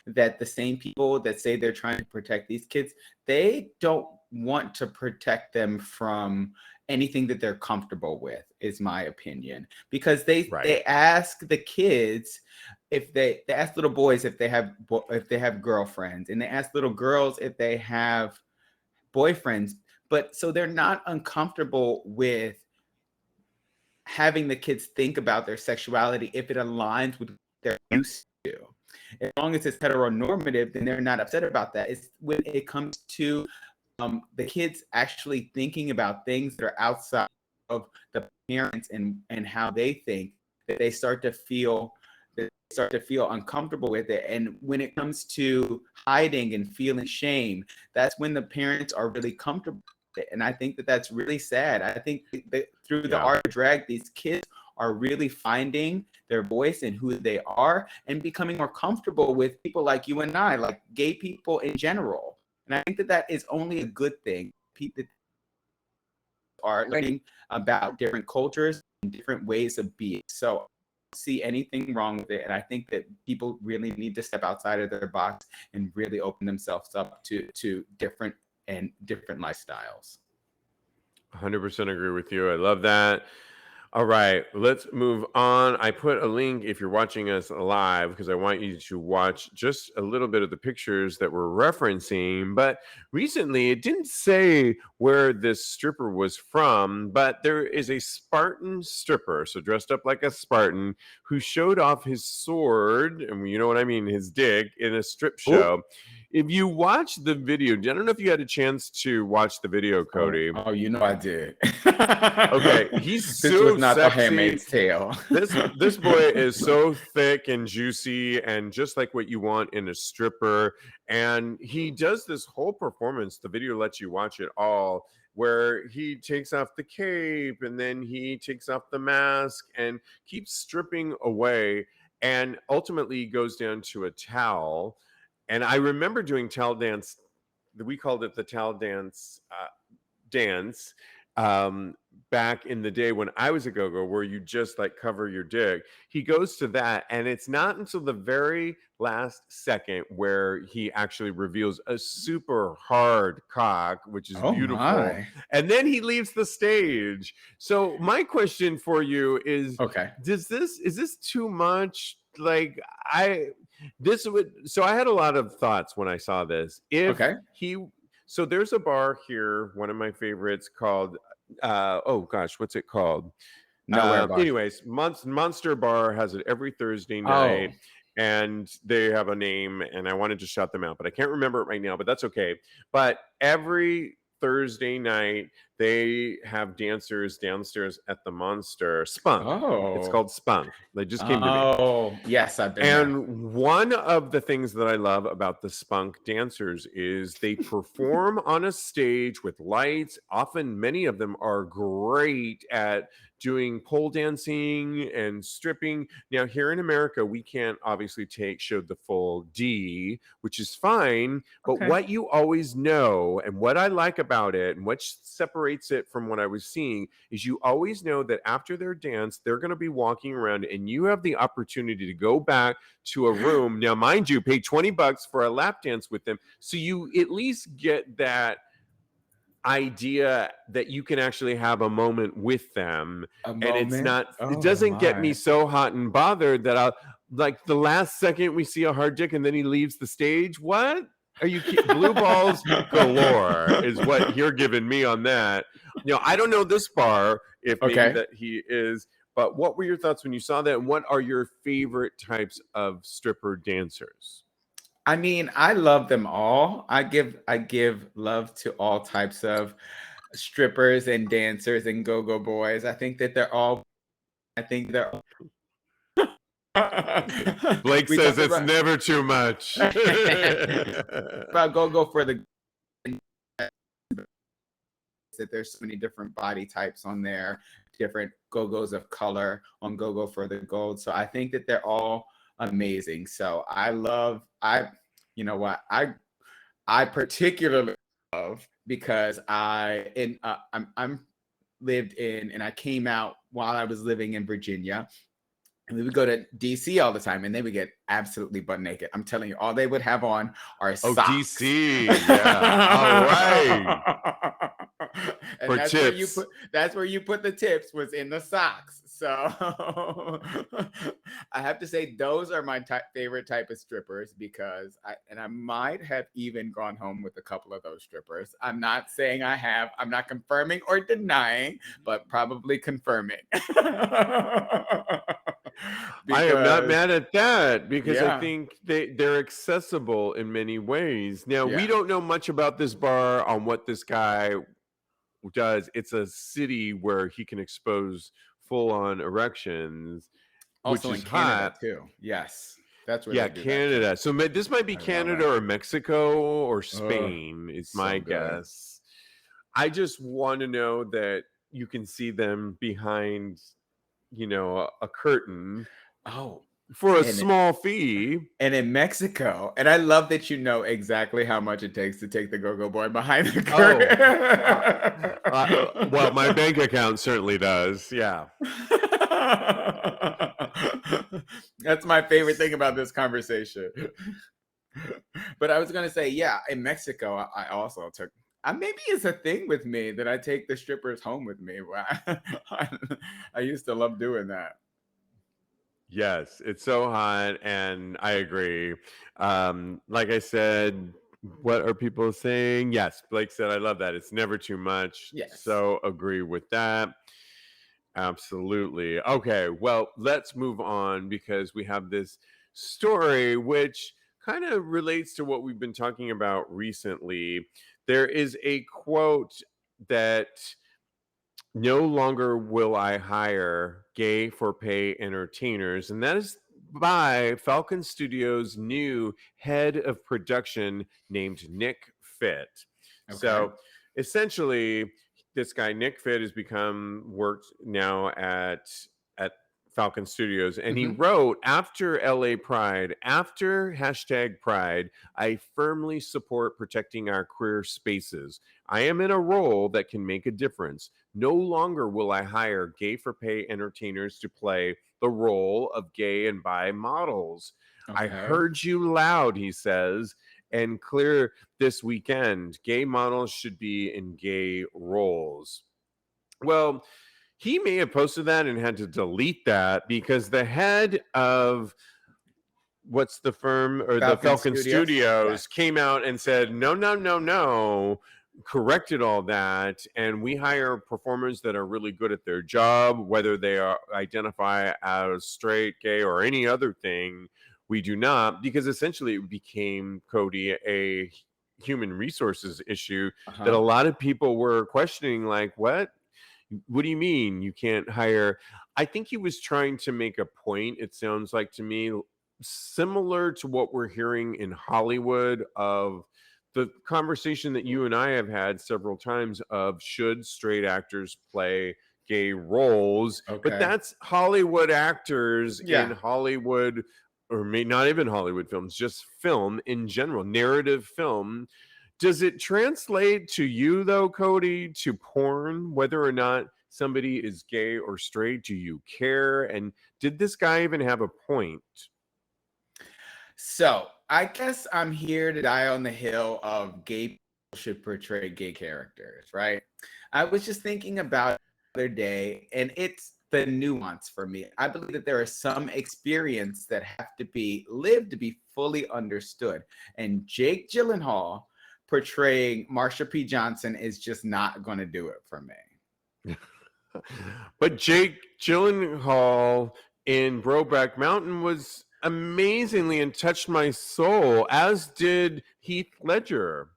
Speaker 2: that the same people that say they're trying to protect these kids, they don't want to protect them from anything that they're comfortable with, is my opinion. Because
Speaker 1: Right.
Speaker 2: they ask the kids if they ask little boys if they have girlfriends, and they ask little girls if they have boyfriends. But so they're not uncomfortable with having the kids think about their sexuality if it aligns with what they're used to. As long as it's heteronormative, then they're not upset about that. It's when it comes to the kids actually thinking about things that are outside of the parents and how they think, that they start to feel they start to feel uncomfortable with it. And when it comes to hiding and feeling shame, that's when the parents are really comfortable with it. And I think that that's really sad. I think that through the
Speaker 1: Yeah.
Speaker 2: art of drag, these kids are really finding their voice and who they are and becoming more comfortable with people like you and I, like gay people in general. And I think that that is only a good thing. People are learning about different cultures and different ways of being. So I don't see anything wrong with it. And I think that people really need to step outside of their box and really open themselves up to different lifestyles.
Speaker 1: 100% agree with you. I love that. All right, let's move on. I put a link if you're watching us live because I want you to watch just a little bit of the pictures that we're referencing. But recently, it didn't say where this stripper was from, but there is a Spartan stripper, so dressed up like a Spartan, who showed off his sword, and you know what I mean, his dick, in a strip show.
Speaker 2: Ooh.
Speaker 1: If you watch the video, I don't know if you had a chance to watch the video, Cody.
Speaker 2: Oh, you know I did.
Speaker 1: Okay, he's
Speaker 2: This was
Speaker 1: so
Speaker 2: not The
Speaker 1: sexy.
Speaker 2: Handmaid's Tale.
Speaker 1: This boy is so thick and juicy and just like what you want in a stripper. And he does this whole performance. The video lets you watch it all, where he takes off the cape and then he takes off the mask and keeps stripping away, and ultimately goes down to a towel. And I remember doing towel dance. We called it the towel dance back in the day when I was a go-go, where you just like cover your dick. He goes to that, and it's not until the very last second where he actually reveals a super hard cock, which is
Speaker 2: Oh
Speaker 1: beautiful.
Speaker 2: my.
Speaker 1: And then he leaves the stage. So my question for you is,
Speaker 2: Okay.
Speaker 1: is this too much? Like I had a lot of thoughts when I saw this. If
Speaker 2: Okay.
Speaker 1: so there's a bar here, one of my favorites, called oh gosh, what's it called?
Speaker 2: Nowhere bar.
Speaker 1: Anyways, Monster Bar has it every Thursday
Speaker 2: Oh.
Speaker 1: night, and they have a name, and I wanted to shout them out, but I can't remember it right now, but that's okay. But every Thursday night, they have dancers downstairs at the Monster. Spunk. It's
Speaker 2: Oh.
Speaker 1: called Spunk. They just came to me.
Speaker 2: Oh, yes, I've been there.
Speaker 1: And one of the things that I love about the Spunk dancers is they perform on a stage with lights. Often, many of them are great at doing pole dancing and stripping. Now, here in America, we can't obviously show the full D, which is fine. But
Speaker 2: Okay.
Speaker 1: what you always know, and what I like about it, and what separates it from what I was seeing, is you always know that after their dance, they're going to be walking around, and you have the opportunity to go back to a room. Now, mind you, pay $20 for a lap dance with them, so you at least get that idea that you can actually have a moment with them. And it's not, it doesn't get me so hot and bothered that I'll, like, the last second we see a hard dick and then he leaves the stage. What are you blue balls galore is what you're giving me on that. I don't know this bar, if maybe that he is, but what were your thoughts when you saw that, and what are your favorite types of stripper dancers?
Speaker 2: I mean, I love them all. I give love to all types of strippers and dancers and go-go boys. I think they're
Speaker 1: Blake says it's never too much.
Speaker 2: But go for the that there's so many different body types on there, different go-go's of color on go for the gold. So I think that they're all amazing. So you know what, I particularly love, because I'm lived in, and I came out while I was living in Virginia, and we would go to DC all the time, and they would get absolutely butt naked. I'm telling you, all they would have on are socks.
Speaker 1: DC, yeah. All right.
Speaker 2: And that's where you put the tips, was in the socks. So I have to say those are my favorite type of strippers, because I might have even gone home with a couple of those strippers. I'm not saying I have. I'm not confirming or denying, but probably confirming.
Speaker 1: I am not mad at that, because I think they're accessible in many ways. Now, we don't know much about this bar, on what this guy does. It's a city where he can expose full-on erections. which
Speaker 2: Also
Speaker 1: is
Speaker 2: in Canada
Speaker 1: hot.
Speaker 2: too. Yes, that's where
Speaker 1: Yeah,
Speaker 2: they do that too.
Speaker 1: Canada. So this might be
Speaker 2: I love
Speaker 1: Canada
Speaker 2: it.
Speaker 1: or Mexico or
Speaker 2: Oh,
Speaker 1: Spain, is my
Speaker 2: so good.
Speaker 1: guess. I just want to know that you can see them behind, a curtain
Speaker 2: Oh,
Speaker 1: for a
Speaker 2: and
Speaker 1: small fee.
Speaker 2: in Mexico, and I love that you know exactly how much it takes to take the go-go boy behind the
Speaker 1: Oh,
Speaker 2: curtain.
Speaker 1: well, my bank account certainly does. Yeah.
Speaker 2: That's my favorite thing about this conversation. But I was gonna say, yeah, in Mexico, I also took. Maybe it's a thing with me that I take the strippers home with me. I used to love doing that.
Speaker 1: Yes, it's so hot, and I agree. Like I said, what are people saying? Yes, Blake said, I love that. It's never too much.
Speaker 2: Yes.
Speaker 1: So agree with that. Absolutely. Okay, well, let's move on because we have this story which kind of relates to what we've been talking about recently. There is a quote that no longer will I hire gay for pay entertainers, and that is by Falcon Studios' new head of production named Nick Fit.
Speaker 2: Okay.
Speaker 1: So essentially, this guy Nick Fit has become worked now at Falcon Studios, and he
Speaker 2: Hmm.
Speaker 1: wrote after LA Pride, after hashtag Pride, I firmly support protecting our queer spaces. I am in a role that can make a difference. No longer will I hire gay for pay entertainers to play the role of gay and bi models. I
Speaker 2: Okay.
Speaker 1: heard you loud, he says, and clear this weekend. Gay models should be in gay roles. Well, he may have posted that and had to delete that because the head of what's the firm or the
Speaker 2: Falcon
Speaker 1: Falcon
Speaker 2: Studios.
Speaker 1: Studios
Speaker 2: Yes.
Speaker 1: came out and said, no, no, no, no, corrected all that. And we hire performers that are really good at their job, whether they are identify as straight, gay, or any other thing. We do not, because essentially it became, Cody, a human resources issue
Speaker 2: Uh
Speaker 1: that a
Speaker 2: huh.
Speaker 1: lot of people were questioning, like, what do you mean you can't hire? I think he was trying to make a point, it sounds like to me, similar to what we're hearing in Hollywood of the conversation that you and I have had several times of should straight actors play gay roles, but
Speaker 2: Okay.
Speaker 1: that's Hollywood actors in
Speaker 2: Yeah.
Speaker 1: Hollywood, or may not even Hollywood films, just film in general, narrative film. Does it translate to you though, Cody, to porn, whether or not somebody is gay or straight? Do you care? And did this guy even have a point?
Speaker 2: So I guess I'm here to die on the hill of gay people should portray gay characters, right? I was just thinking about it the other day, and it's the nuance for me. I believe that there are some experience that have to be lived to be fully understood. And Jake Gyllenhaal portraying Marsha P. Johnson is just not going to do it for me.
Speaker 1: But Jake Gyllenhaal in Brokeback Mountain was amazingly and touched my soul, as did Heath Ledger.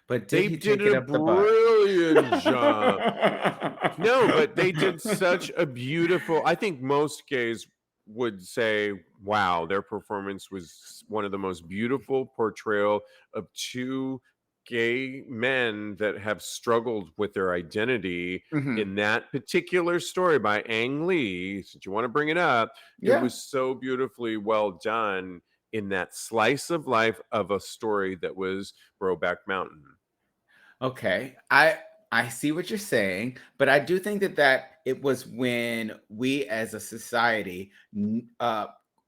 Speaker 2: But did
Speaker 1: They
Speaker 2: he
Speaker 1: did
Speaker 2: take it
Speaker 1: a
Speaker 2: up the butt?
Speaker 1: brilliant job. No, but they did such a beautiful. I think most gays would say, "Wow, their performance was one of the most beautiful portrayal of two gay men that have struggled with their identity
Speaker 2: Mhm.
Speaker 1: in that particular story by Ang Lee." Since you want to bring it up, it
Speaker 2: Yeah.
Speaker 1: was so beautifully well done in that slice of life of a story that was Brokeback Mountain.
Speaker 2: Okay. I see what you're saying, but I do think that it was when we as a society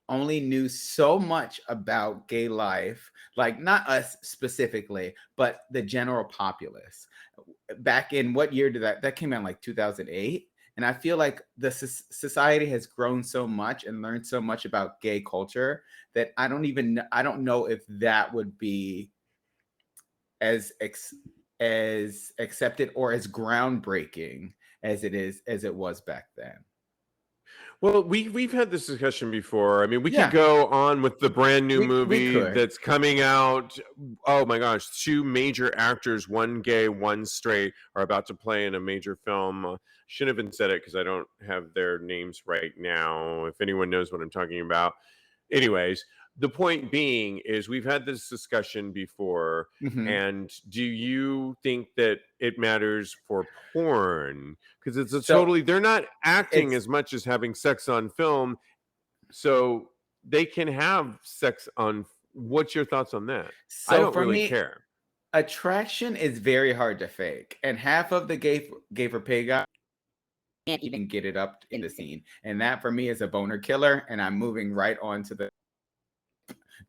Speaker 2: only knew so much about gay life, like not us specifically, but the general populace. Back in what year did that came out, like 2008? And I feel like the society has grown so much and learned so much about gay culture that I don't know if that would be as accepted or as groundbreaking as it was back then.
Speaker 1: Well, we've had this discussion before. I mean, we could
Speaker 2: Yeah,
Speaker 1: go on with the brand new
Speaker 2: we
Speaker 1: movie
Speaker 2: could.
Speaker 1: that's coming out. Oh my gosh, two major actors, one gay, one straight, are about to play in a major film. Shouldn't have even said it because I don't have their names right now. If anyone knows what I'm talking about. Anyways, the point being is we've had this discussion before.
Speaker 2: Hmm.
Speaker 1: And do you think that it matters for porn? Because it's a
Speaker 2: So
Speaker 1: totally, they're not acting
Speaker 2: it's
Speaker 1: as much as having sex on film. So they can have sex on. What's your thoughts on that? I
Speaker 2: so
Speaker 1: don't
Speaker 2: for
Speaker 1: really
Speaker 2: me,
Speaker 1: care.
Speaker 2: attraction is very hard to fake, and half of the gay for pay guy can't even get it up in the scene, and that for me is a boner killer. And I'm moving right on to the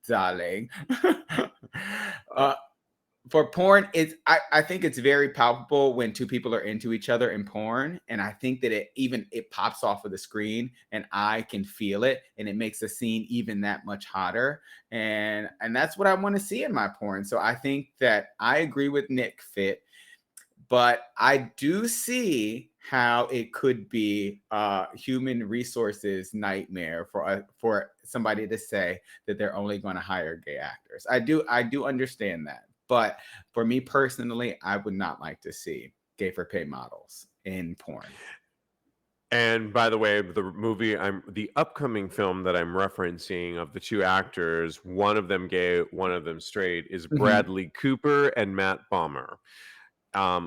Speaker 2: darling.
Speaker 1: Uh,
Speaker 2: uh, for porn, I think it's very palpable when two people are into each other in porn, and I think that it pops off of the screen, and I can feel it, and it makes the scene even that much hotter, and that's what I want to see in my porn. So I think that I agree with Nick Fit, but I do see how it could be a human resources nightmare for somebody to say that they're only going to hire gay actors. I do understand that, but for me personally, I would not like to see gay for pay models in porn.
Speaker 1: and by the way, the upcoming film that I'm referencing of the two actors, one of them gay, one of them straight, is
Speaker 2: Mhm.
Speaker 1: Bradley Cooper and Matt Bomer.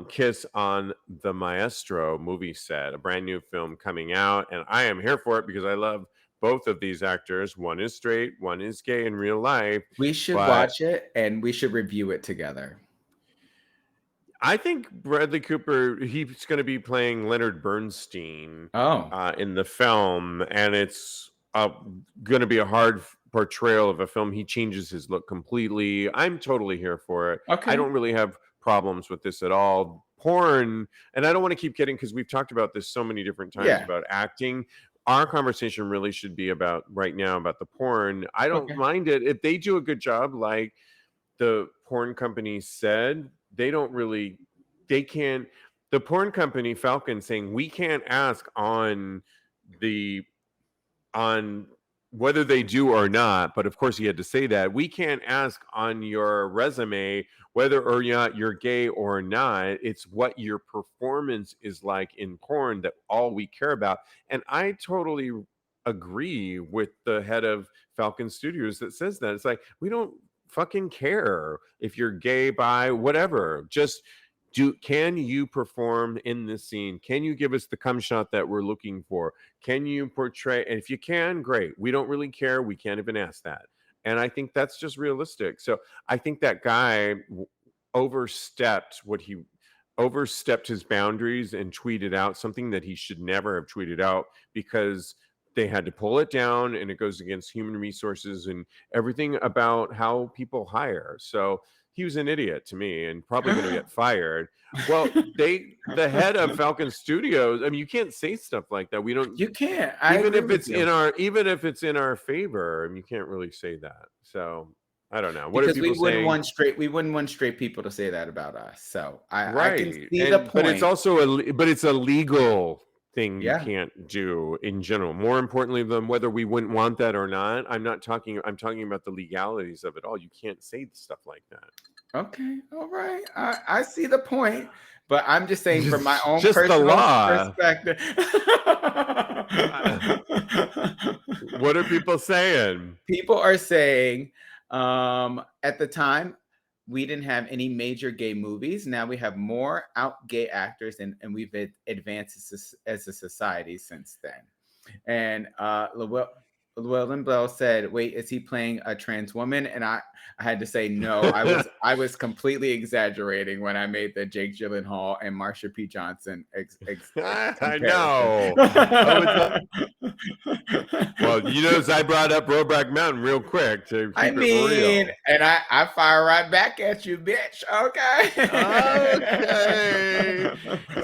Speaker 1: Kiss on the Maestro movie set, a brand new film coming out, and I am here for it because I love both of these actors. One is straight, one is gay in real life,
Speaker 2: We should
Speaker 1: but
Speaker 2: watch it and we should review it together.
Speaker 1: I think Bradley Cooper, he's going to be playing Leonard Bernstein
Speaker 2: Oh,
Speaker 1: in the film, and it's going to be a hard portrayal of a film. He changes his look completely. I'm totally here for it. I
Speaker 2: okay.
Speaker 1: don't really have problems with this at all. Porn, and I don't want to keep getting, because we've talked about this so many different times
Speaker 2: Yeah.
Speaker 1: about acting. Our conversation really should be about right now about the porn. I don't
Speaker 2: Okay.
Speaker 1: mind it if they do a good job, like the porn company said. They don't really, they can't, the porn company Falcon saying we can't ask the on whether they do or not, but of course he had to say that we can't ask on your resume whether or not you're gay or not. It's what your performance is like in porn that all we care about. And I totally agree with the head of Falcon Studios that says that. It's like, we don't fucking care if you're gay, bi, whatever. Just can you perform in this scene? Can you give us the cum shot that we're looking for? Can you portray? And if you can, great. We don't really care. We can't even ask that. And I think that's just realistic. So I think that guy overstepped what he overstepped his boundaries and tweeted out something that he should never have tweeted out, because they had to pull it down, and it goes against human resources and everything about how people hire. So he was an idiot to me and probably going to get fired. Well, the head of Falcon Studios, I mean, you can't say stuff like that. We don't,
Speaker 2: You can't. I agree with you.
Speaker 1: even if it's in our favor, I mean, you can't really say that. So I don't know. What are
Speaker 2: Because
Speaker 1: people saying?
Speaker 2: we wouldn't want straight people to say that about us. So I can
Speaker 1: Right.
Speaker 2: see the
Speaker 1: And but it's
Speaker 2: point.
Speaker 1: also but it's a legal thing you
Speaker 2: Yeah.
Speaker 1: can't do in general. More importantly than whether we wouldn't want that or not, I'm talking about the legalities of it all. You can't say stuff like that.
Speaker 2: Okay. All right. I see the point, but I'm just saying from my own
Speaker 1: Just the
Speaker 2: personal
Speaker 1: law.
Speaker 2: perspective.
Speaker 1: Uh, what are people saying?
Speaker 2: People are saying at the time we didn't have any major gay movies. Now we have more out gay actors, and we've advanced as a society since then. And Llewellyn Bell said, "Wait, is he playing a trans woman?" And I had to say no. I was completely exaggerating when I made the Jake Gyllenhaal and Marsha P. Johnson
Speaker 1: I
Speaker 2: comparison.
Speaker 1: know. I was well, you notice I brought up Brokeback Mountain real quick to
Speaker 2: I
Speaker 1: keep it
Speaker 2: mean,
Speaker 1: real.
Speaker 2: and I fire right back at you, bitch.
Speaker 1: Okay.
Speaker 2: Okay.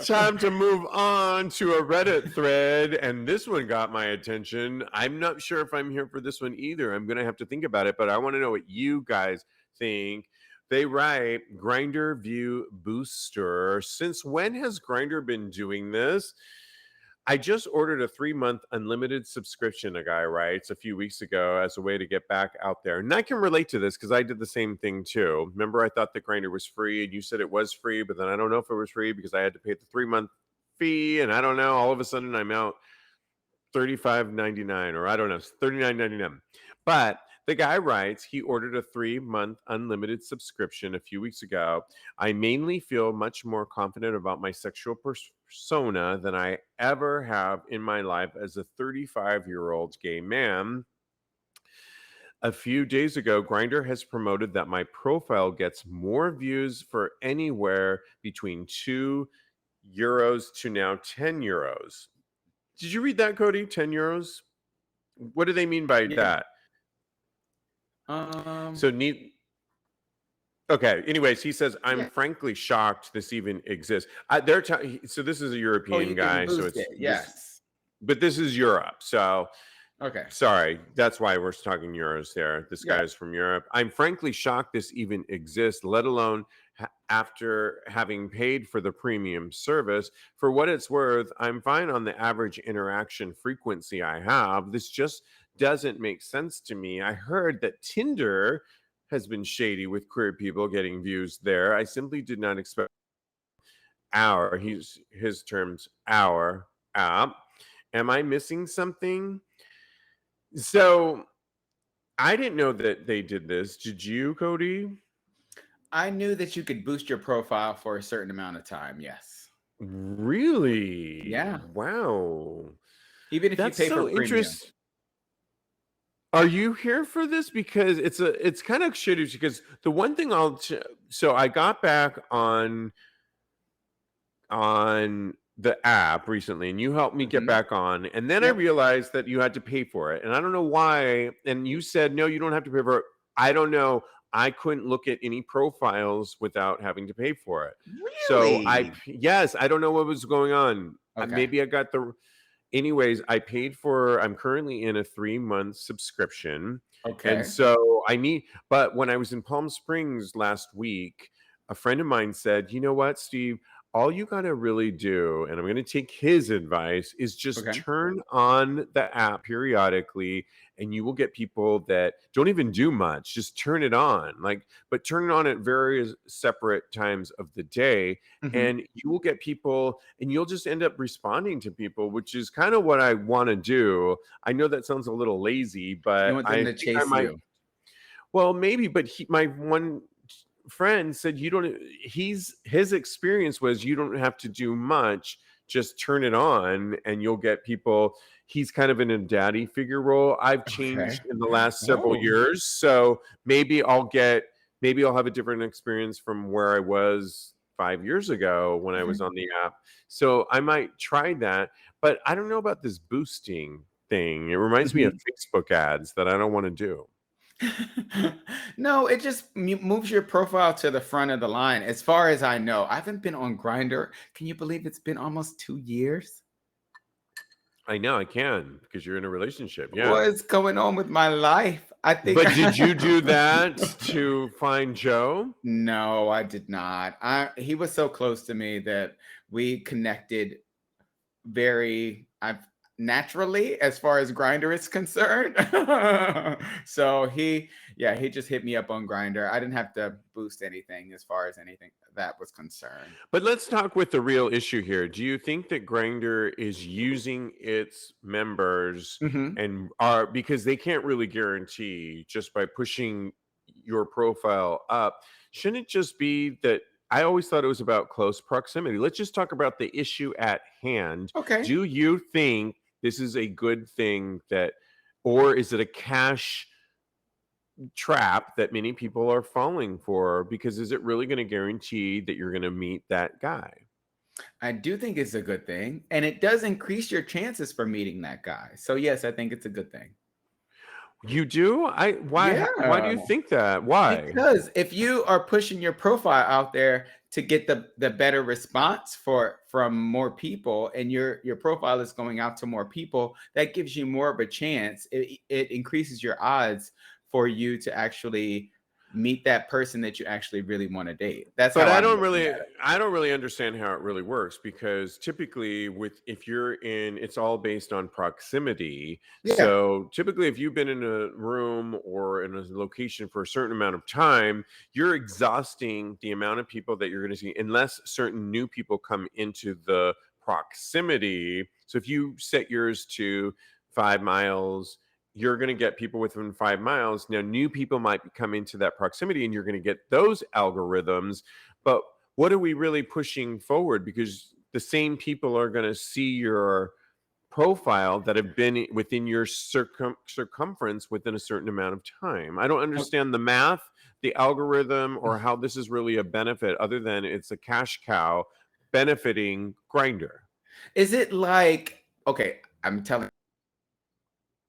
Speaker 1: Time to move on to a Reddit thread. And this one got my attention. I'm not sure if I'm here for this one either. I'm going to have to think about it, but I want to know what you guys think. They write Grinder View Booster. Since when has Grinder been doing this? I just ordered a 3-month unlimited subscription, a guy writes, a few weeks ago as a way to get back out there. And I can relate to this because I did the same thing too. Remember, I thought that Grinder was free and you said it was free, but then I don't know if it was free because I had to pay the 3-month fee. And I don't know, all of a sudden I'm out $35.99, or I don't know, $39.99. But the guy writes he ordered a 3-month unlimited subscription a few weeks ago. I mainly feel much more confident about my sexual persona than I ever have in my life as a 35-year-old gay man. A few days ago, Grinder has promoted that my profile gets more views for anywhere between €2 to now €10. Did you read that, Cody? €10? What do they mean by
Speaker 2: Yeah.
Speaker 1: that?
Speaker 2: Um.
Speaker 1: So neat. Okay. Anyways, he says, I'm
Speaker 2: Yeah.
Speaker 1: frankly shocked this even exists. So this is a
Speaker 2: Oh,
Speaker 1: European
Speaker 2: you can
Speaker 1: guy. So
Speaker 2: boost
Speaker 1: it's
Speaker 2: it.
Speaker 1: this,
Speaker 2: Yes.
Speaker 1: but this is Europe. So
Speaker 2: Okay.
Speaker 1: sorry, that's why we're talking euros there. This guy
Speaker 2: Yeah.
Speaker 1: is from Europe. I'm frankly shocked this even exists, let alone after having paid for the premium service. For what it's worth, I'm fine on the average interaction frequency I have. This just doesn't make sense to me. I heard that Tinder has been shady with queer people getting views there. I simply did not expect his terms, our app. Am I missing something? So I didn't know that they did this. Did you, Cody?
Speaker 2: I knew that you could boost your profile for a certain amount of time. Yes.
Speaker 1: Really?
Speaker 2: Yeah.
Speaker 1: Wow.
Speaker 2: Even if you
Speaker 1: That's
Speaker 2: pay for
Speaker 1: so
Speaker 2: premium.
Speaker 1: interesting. Are you here for this? Because it's kind of shitty because the one thing so I got back on the app recently and you helped me get
Speaker 2: Hmm.
Speaker 1: back on, and then I
Speaker 2: Yep.
Speaker 1: realized that you had to pay for it and I don't know why, and you said no, you don't have to pay for it. I don't know, I couldn't look at any profiles without having to pay for it. So
Speaker 2: Really?
Speaker 1: yes, I don't know what was going on.
Speaker 2: Okay.
Speaker 1: Maybe I got the anyways, I paid for I'm currently in a 3-month subscription. And
Speaker 2: Okay.
Speaker 1: so but when I was in Palm Springs last week, a friend of mine said, you know what, Steve, all you got to really do, and I'm going to take his advice, is just
Speaker 2: Okay.
Speaker 1: turn on the app periodically and you will get people that don't even do much. Just turn it on. But turn it on at various separate times of the day,
Speaker 2: Hmm.
Speaker 1: and you will get people and you'll just end up responding to people, which is kind of what I want to do. I know that sounds a little lazy,
Speaker 2: You
Speaker 1: but
Speaker 2: want
Speaker 1: I
Speaker 2: them to
Speaker 1: think I
Speaker 2: chase
Speaker 1: might.
Speaker 2: you.
Speaker 1: Well, maybe, but my one friend said you don't. His experience was you don't have to do much. Just turn it on, and you'll get people. He's kind of in a daddy figure role. I've
Speaker 2: Okay.
Speaker 1: changed in the last several
Speaker 2: Oh.
Speaker 1: years, so maybe I'll have a different experience from where I was 5 years ago when I
Speaker 2: Okay.
Speaker 1: was on the app. So I might try that, but I don't know about this boosting thing. It reminds me of
Speaker 2: Mhm.
Speaker 1: Facebook ads that I don't want to do.
Speaker 2: No, it just moves your profile to the front of the line. As far as I know, I haven't been on Grinder. Can you believe it's been almost 2 years?
Speaker 1: I know I can because you're in a relationship. Yeah.
Speaker 2: What is going on with my life? I think
Speaker 1: But did you do that to find Joe?
Speaker 2: no, I did not. He was so close to me that we connected very naturally as far as Grinder is concerned. So he just hit me up on Grinder. I didn't have to boost anything as far as anything that was concerned.
Speaker 1: But let's talk with the real issue here. Do you think that Grindr is using its members
Speaker 2: Hmm.
Speaker 1: and are because they can't really guarantee just by pushing your profile up? Shouldn't it just be that I always thought it was about close proximity? Let's just talk about the issue at hand.
Speaker 2: Okay.
Speaker 1: Do you think this is a good thing or is it a cash trap that many people are falling for? Because is it really going to guarantee that you're going to meet that guy?
Speaker 2: I do think it's a good thing, and it does increase your chances for meeting that guy. So yes, I think it's a good thing.
Speaker 1: You do? Why do
Speaker 2: Yeah.
Speaker 1: you think that? Why?
Speaker 2: Because if you are pushing your profile out there to get the better response from more people, and your profile is going out to more people, that gives you more of a chance. It increases your odds for you to actually meet that person that you actually really want to date. That's
Speaker 1: But
Speaker 2: how I'm looking at it.
Speaker 1: I don't really understand how it really works, because typically with if you're in, it's all based on proximity.
Speaker 2: Yeah.
Speaker 1: So typically if you've been in a room or in a location for a certain amount of time, you're exhausting the amount of people that you're going to see unless certain new people come into the proximity. So if you set yours to 5 miles, you're going to get people within 5 miles. Now, new people might come into that proximity and you're going to get those algorithms. But what are we really pushing forward? Because the same people are going to see your profile that have been within your circumference within a certain amount of time. I don't understand the math, the algorithm, or how this is really a benefit other than it's a cash cow benefiting Grinder.
Speaker 2: Is it like, okay, I'm telling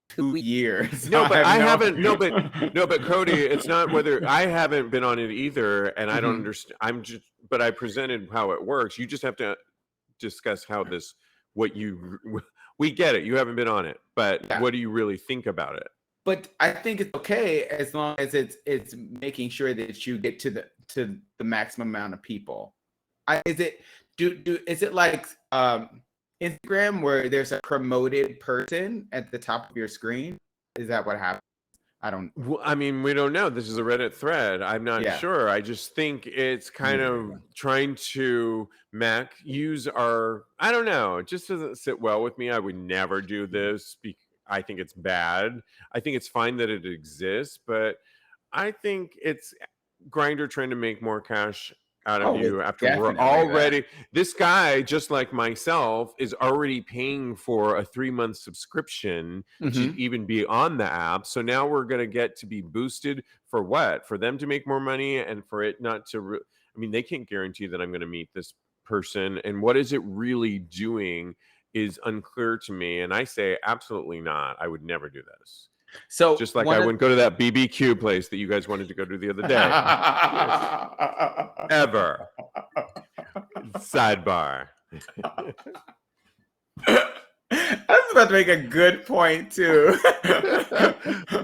Speaker 2: 2 years.
Speaker 1: No,
Speaker 2: I
Speaker 1: but
Speaker 2: have
Speaker 1: I
Speaker 2: no.
Speaker 1: haven't. No, but Cody, it's not whether I haven't been on it either, and I don't
Speaker 2: Mhm.
Speaker 1: understand. I'm just, but I presented how it works. You just have to discuss how this, what you, we get it. You haven't been on it, but
Speaker 2: Yeah.
Speaker 1: what do you really think about it?
Speaker 2: But I think it's okay as long as it's making sure that you get to the maximum amount of people. Is it is it like Instagram where there's a promoted person at the top of your screen? Is that what happens? I don't.
Speaker 1: Well, I mean, we don't know. This is a Reddit thread. I'm not
Speaker 2: Yeah,
Speaker 1: sure. I just think it's
Speaker 2: me
Speaker 1: kind
Speaker 2: neither.
Speaker 1: of trying to use our. I don't know. It just doesn't sit well with me. I would never do this. I think it's bad. I think it's fine that it exists, but I think it's Grinder trying to make more cash out of
Speaker 2: Oh,
Speaker 1: you
Speaker 2: it's
Speaker 1: after we're
Speaker 2: definitely that.
Speaker 1: already, this guy, just like myself, is already paying for a 3 month subscription to
Speaker 2: Hmm.
Speaker 1: even be on the app. So now we're going to get to be boosted for what? For them to make more money and for it not to I mean, they can't guarantee that I'm going to meet this person, and what is it really doing is unclear to me, and I say absolutely not. I would never do this.
Speaker 2: So
Speaker 1: Just like I
Speaker 2: one of
Speaker 1: wouldn't go to that BBQ place that you guys wanted to go to the other day. Ever. Sidebar.
Speaker 2: I was about to make a good point too.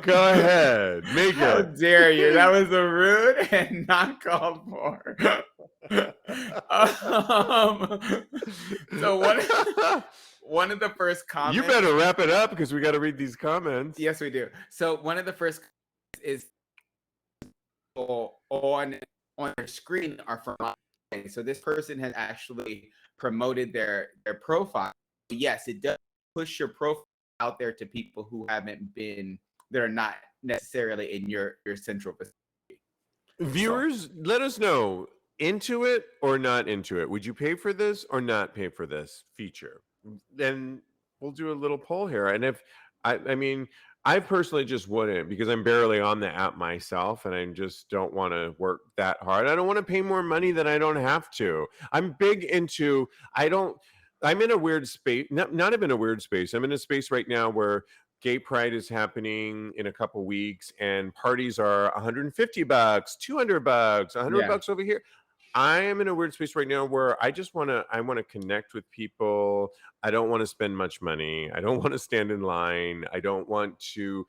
Speaker 1: Go ahead. Make
Speaker 2: How
Speaker 1: it.
Speaker 2: dare you? That was a rude and not called for. um, so one of the first
Speaker 1: You
Speaker 2: comments.
Speaker 1: better wrap it up because we got to read these comments.
Speaker 2: Yes, we do. So one of the first is on their screen are from. So this person has actually promoted their profile. Yes, it does push your profile out there to people who haven't been, that are not necessarily in your central vicinity. So
Speaker 1: Viewers, let us know, into it or not into it. Would you pay for this or not pay for this feature? Then we'll do a little poll here. And if I mean, I personally just wouldn't, because I'm barely on the app myself and I just don't want to work that hard. I don't want to pay more money than I don't have to. I'm big into, I'm in a weird space, not even a weird space. I'm in a space right now where gay pride is happening in a couple weeks and parties are $150, $200, $100
Speaker 2: yeah,
Speaker 1: over here. I am in a weird space right now where I want to connect with people. I don't want to spend much money. I don't want to stand in line. I don't want to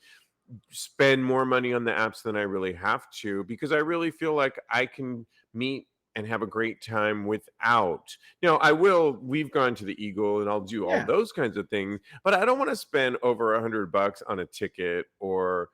Speaker 1: spend more money on the apps than I really have to, because I really feel like I can meet and have a great time without. Now, we've gone to the Eagle and I'll do all
Speaker 2: yeah.
Speaker 1: those kinds of things, but I don't want to spend over $100 on a ticket or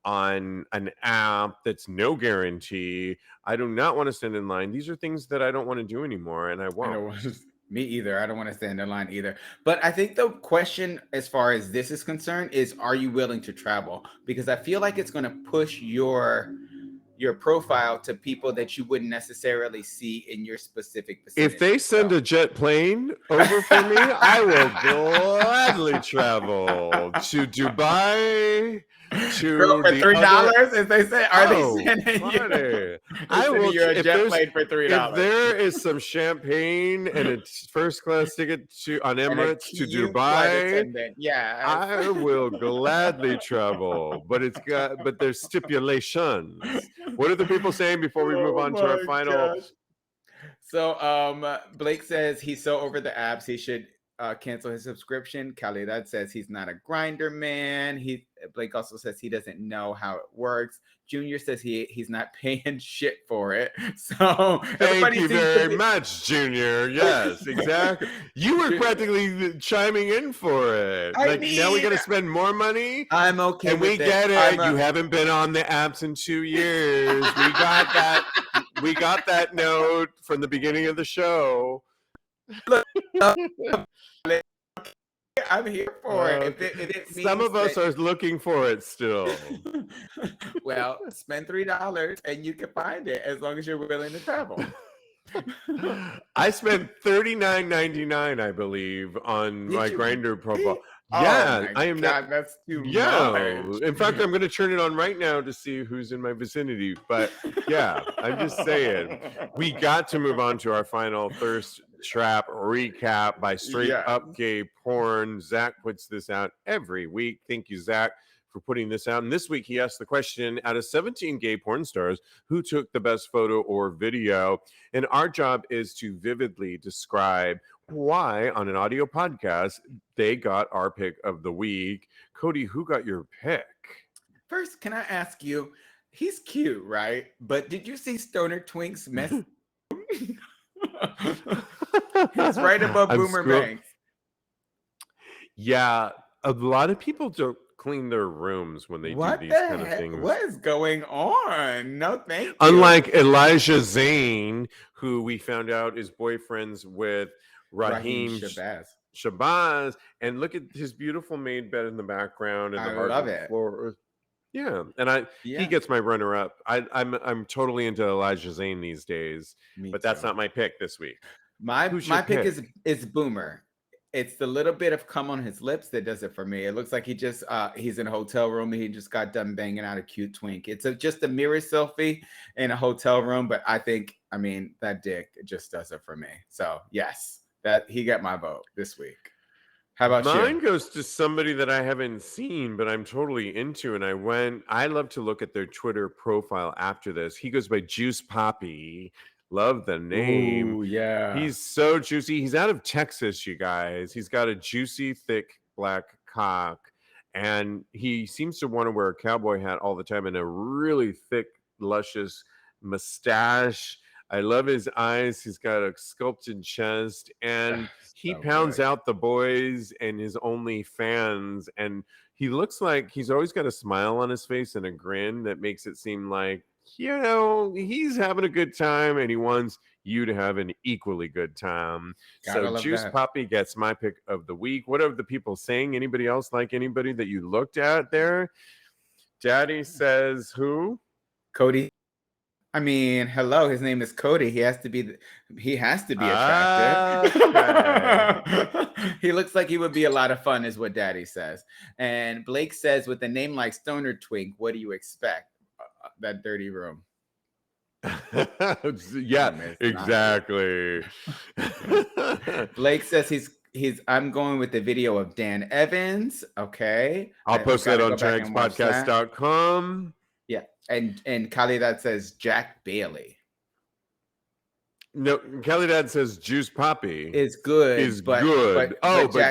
Speaker 1: on an app that's no guarantee. I do not want to stand in line. These are things that I don't want to do anymore, and I
Speaker 2: I
Speaker 1: won't.
Speaker 2: don't want to, me either. I don't want to stand in line either. But I think the question, as far as this is concerned, is are you willing to travel? Because I feel like it's going to push your profile to people that you wouldn't necessarily see in your specific
Speaker 1: If
Speaker 2: vicinity.
Speaker 1: they send a jet plane over for me, I will gladly travel to Dubai,
Speaker 2: Girl,
Speaker 1: to
Speaker 2: for
Speaker 1: the other.
Speaker 2: $3, as they say, are they
Speaker 1: Oh,
Speaker 2: sending you?
Speaker 1: buddy,
Speaker 2: They're
Speaker 1: I
Speaker 2: sending
Speaker 1: will.
Speaker 2: you a
Speaker 1: If
Speaker 2: jet plane for
Speaker 1: if
Speaker 2: $3
Speaker 1: there is some champagne and a first class ticket to on
Speaker 2: and a
Speaker 1: Emirates to
Speaker 2: cute flight
Speaker 1: Dubai,
Speaker 2: attendant. Yes.
Speaker 1: I will gladly travel. But there's stipulations. What are the people saying before we move
Speaker 2: Oh
Speaker 1: on to our
Speaker 2: my
Speaker 1: final?
Speaker 2: gosh. So Blake says he's so over the apps he should cancel his subscription. Khalidad says he's not a grinder man. Blake also says he doesn't know how it works. Junior says he's not paying shit for it. So
Speaker 1: Thank
Speaker 2: everybody
Speaker 1: you
Speaker 2: seems to
Speaker 1: very
Speaker 2: be.
Speaker 1: much, Junior. Yes, exactly. You were practically chiming in for it.
Speaker 2: I
Speaker 1: Like, now we got
Speaker 2: mean,
Speaker 1: to spend more money?
Speaker 2: I'm okay
Speaker 1: And we
Speaker 2: with it.
Speaker 1: get it. You haven't been on the apps in 2 years. We got that. We got that note from the beginning of the show.
Speaker 2: I'm here for it. If it
Speaker 1: Some
Speaker 2: means
Speaker 1: of us
Speaker 2: that,
Speaker 1: are looking for it still.
Speaker 2: well, spend $3 and you can find it as long as you're willing to travel.
Speaker 1: I spent $39.99, I believe, on my Grindr profile. Yeah,
Speaker 2: I am not. That's too much.
Speaker 1: In fact, I'm going to turn it on right now to see who's in my vicinity. But yeah, I'm just saying, we got to move on to our final thirst trap recap by Straight Up Gay Porn. Zach puts this out every week. Thank you, Zach, for putting this out. And this week he asked the question, out of 17 gay porn stars, who took the best photo or video? And our job is to vividly describe why, on an audio podcast, they got our pick of the week. Cody, who got your pick?
Speaker 2: First, can I ask you, he's cute, right? But did you see Stoner Twink's mess? He's right above Boomer Banks.
Speaker 1: Yeah, a lot of people don't clean their rooms when they do these kind of things.
Speaker 2: What is going on? No, thank you.
Speaker 1: Unlike Elijah Zane, who we found out is boyfriends with Raheem Shabazz, and look at his beautiful made bed in the background and the hardwood floor. Yeah, and he gets my runner-up. I'm totally into Elijah Zane these days, but that's not my pick this week.
Speaker 2: My pick is Boomer. It's the little bit of cum on his lips that does it for me. It looks like he's in a hotel room and he just got done banging out a cute twink. It's just a mirror selfie in a hotel room, but I mean, that dick just does it for me. So yes, that he got my vote this week. How about you?
Speaker 1: Mine goes to somebody that I haven't seen, but I'm totally into. And I love to look at their Twitter profile after this. He goes by Juice Poppy. Love the name.
Speaker 2: Ooh, yeah.
Speaker 1: He's so juicy. He's out of Texas, you guys. He's got a juicy, thick black cock. And he seems to want to wear a cowboy hat all the time and a really thick, luscious mustache. I love his eyes. He's got a sculpted chest. And he pounds out the boys and his only fans. And he looks like he's always got a smile on his face and a grin that makes it seem like, you know, he's having a good time and he wants you to have an equally good time. So Juice Poppy gets my pick of the week. What are the people saying? Anybody else like anybody that you looked at there? Daddy says who?
Speaker 2: Cody. I mean, hello, his name is Cody. He has to be attractive. Okay. He looks like he would be a lot of fun, is what Daddy says. And Blake says, with a name like Stoner Twink, what do you expect? That dirty room.
Speaker 1: Yeah, exactly.
Speaker 2: Blake says I'm going with the video of Dan Evans. Okay.
Speaker 1: I'll post that on TAGSPodcast.com.
Speaker 2: Yeah. And Khalidad says Jack Bailey.
Speaker 1: No, Khalidad says Juice Poppy
Speaker 2: is good.
Speaker 1: But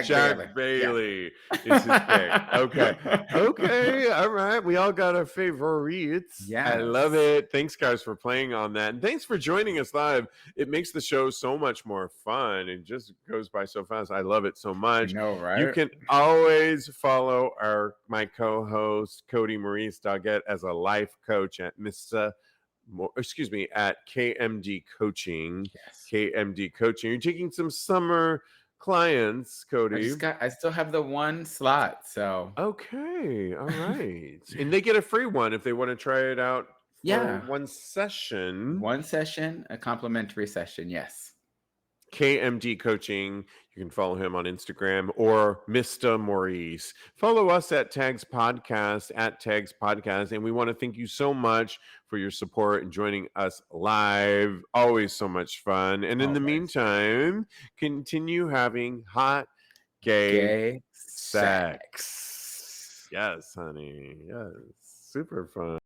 Speaker 1: Jack Bailey is his pick. Okay. All right. We all got our favorites. Yeah, I love it. Thanks, guys, for playing on that. And thanks for joining us live. It makes the show so much more fun. It just goes by so fast. I love it so much.
Speaker 2: I know, right?
Speaker 1: You can always follow my co-host, Cody Maurice Doggett, as a life coach at at KMD Coaching. Yes. KMD Coaching. You're taking some summer clients, Cody.
Speaker 2: I still have the one slot, so
Speaker 1: okay, all right. And they get a free one if they want to try it out for one session.
Speaker 2: One session, a complimentary session, yes.
Speaker 1: KMD Coaching. You can follow him on Instagram or Mr. Maurice. Follow us at TAGSPodcast, and we want to thank you so much for your support and joining us live. Always so much fun. And in the meantime, continue having hot gay sex. Yes, honey. Yes. Super fun.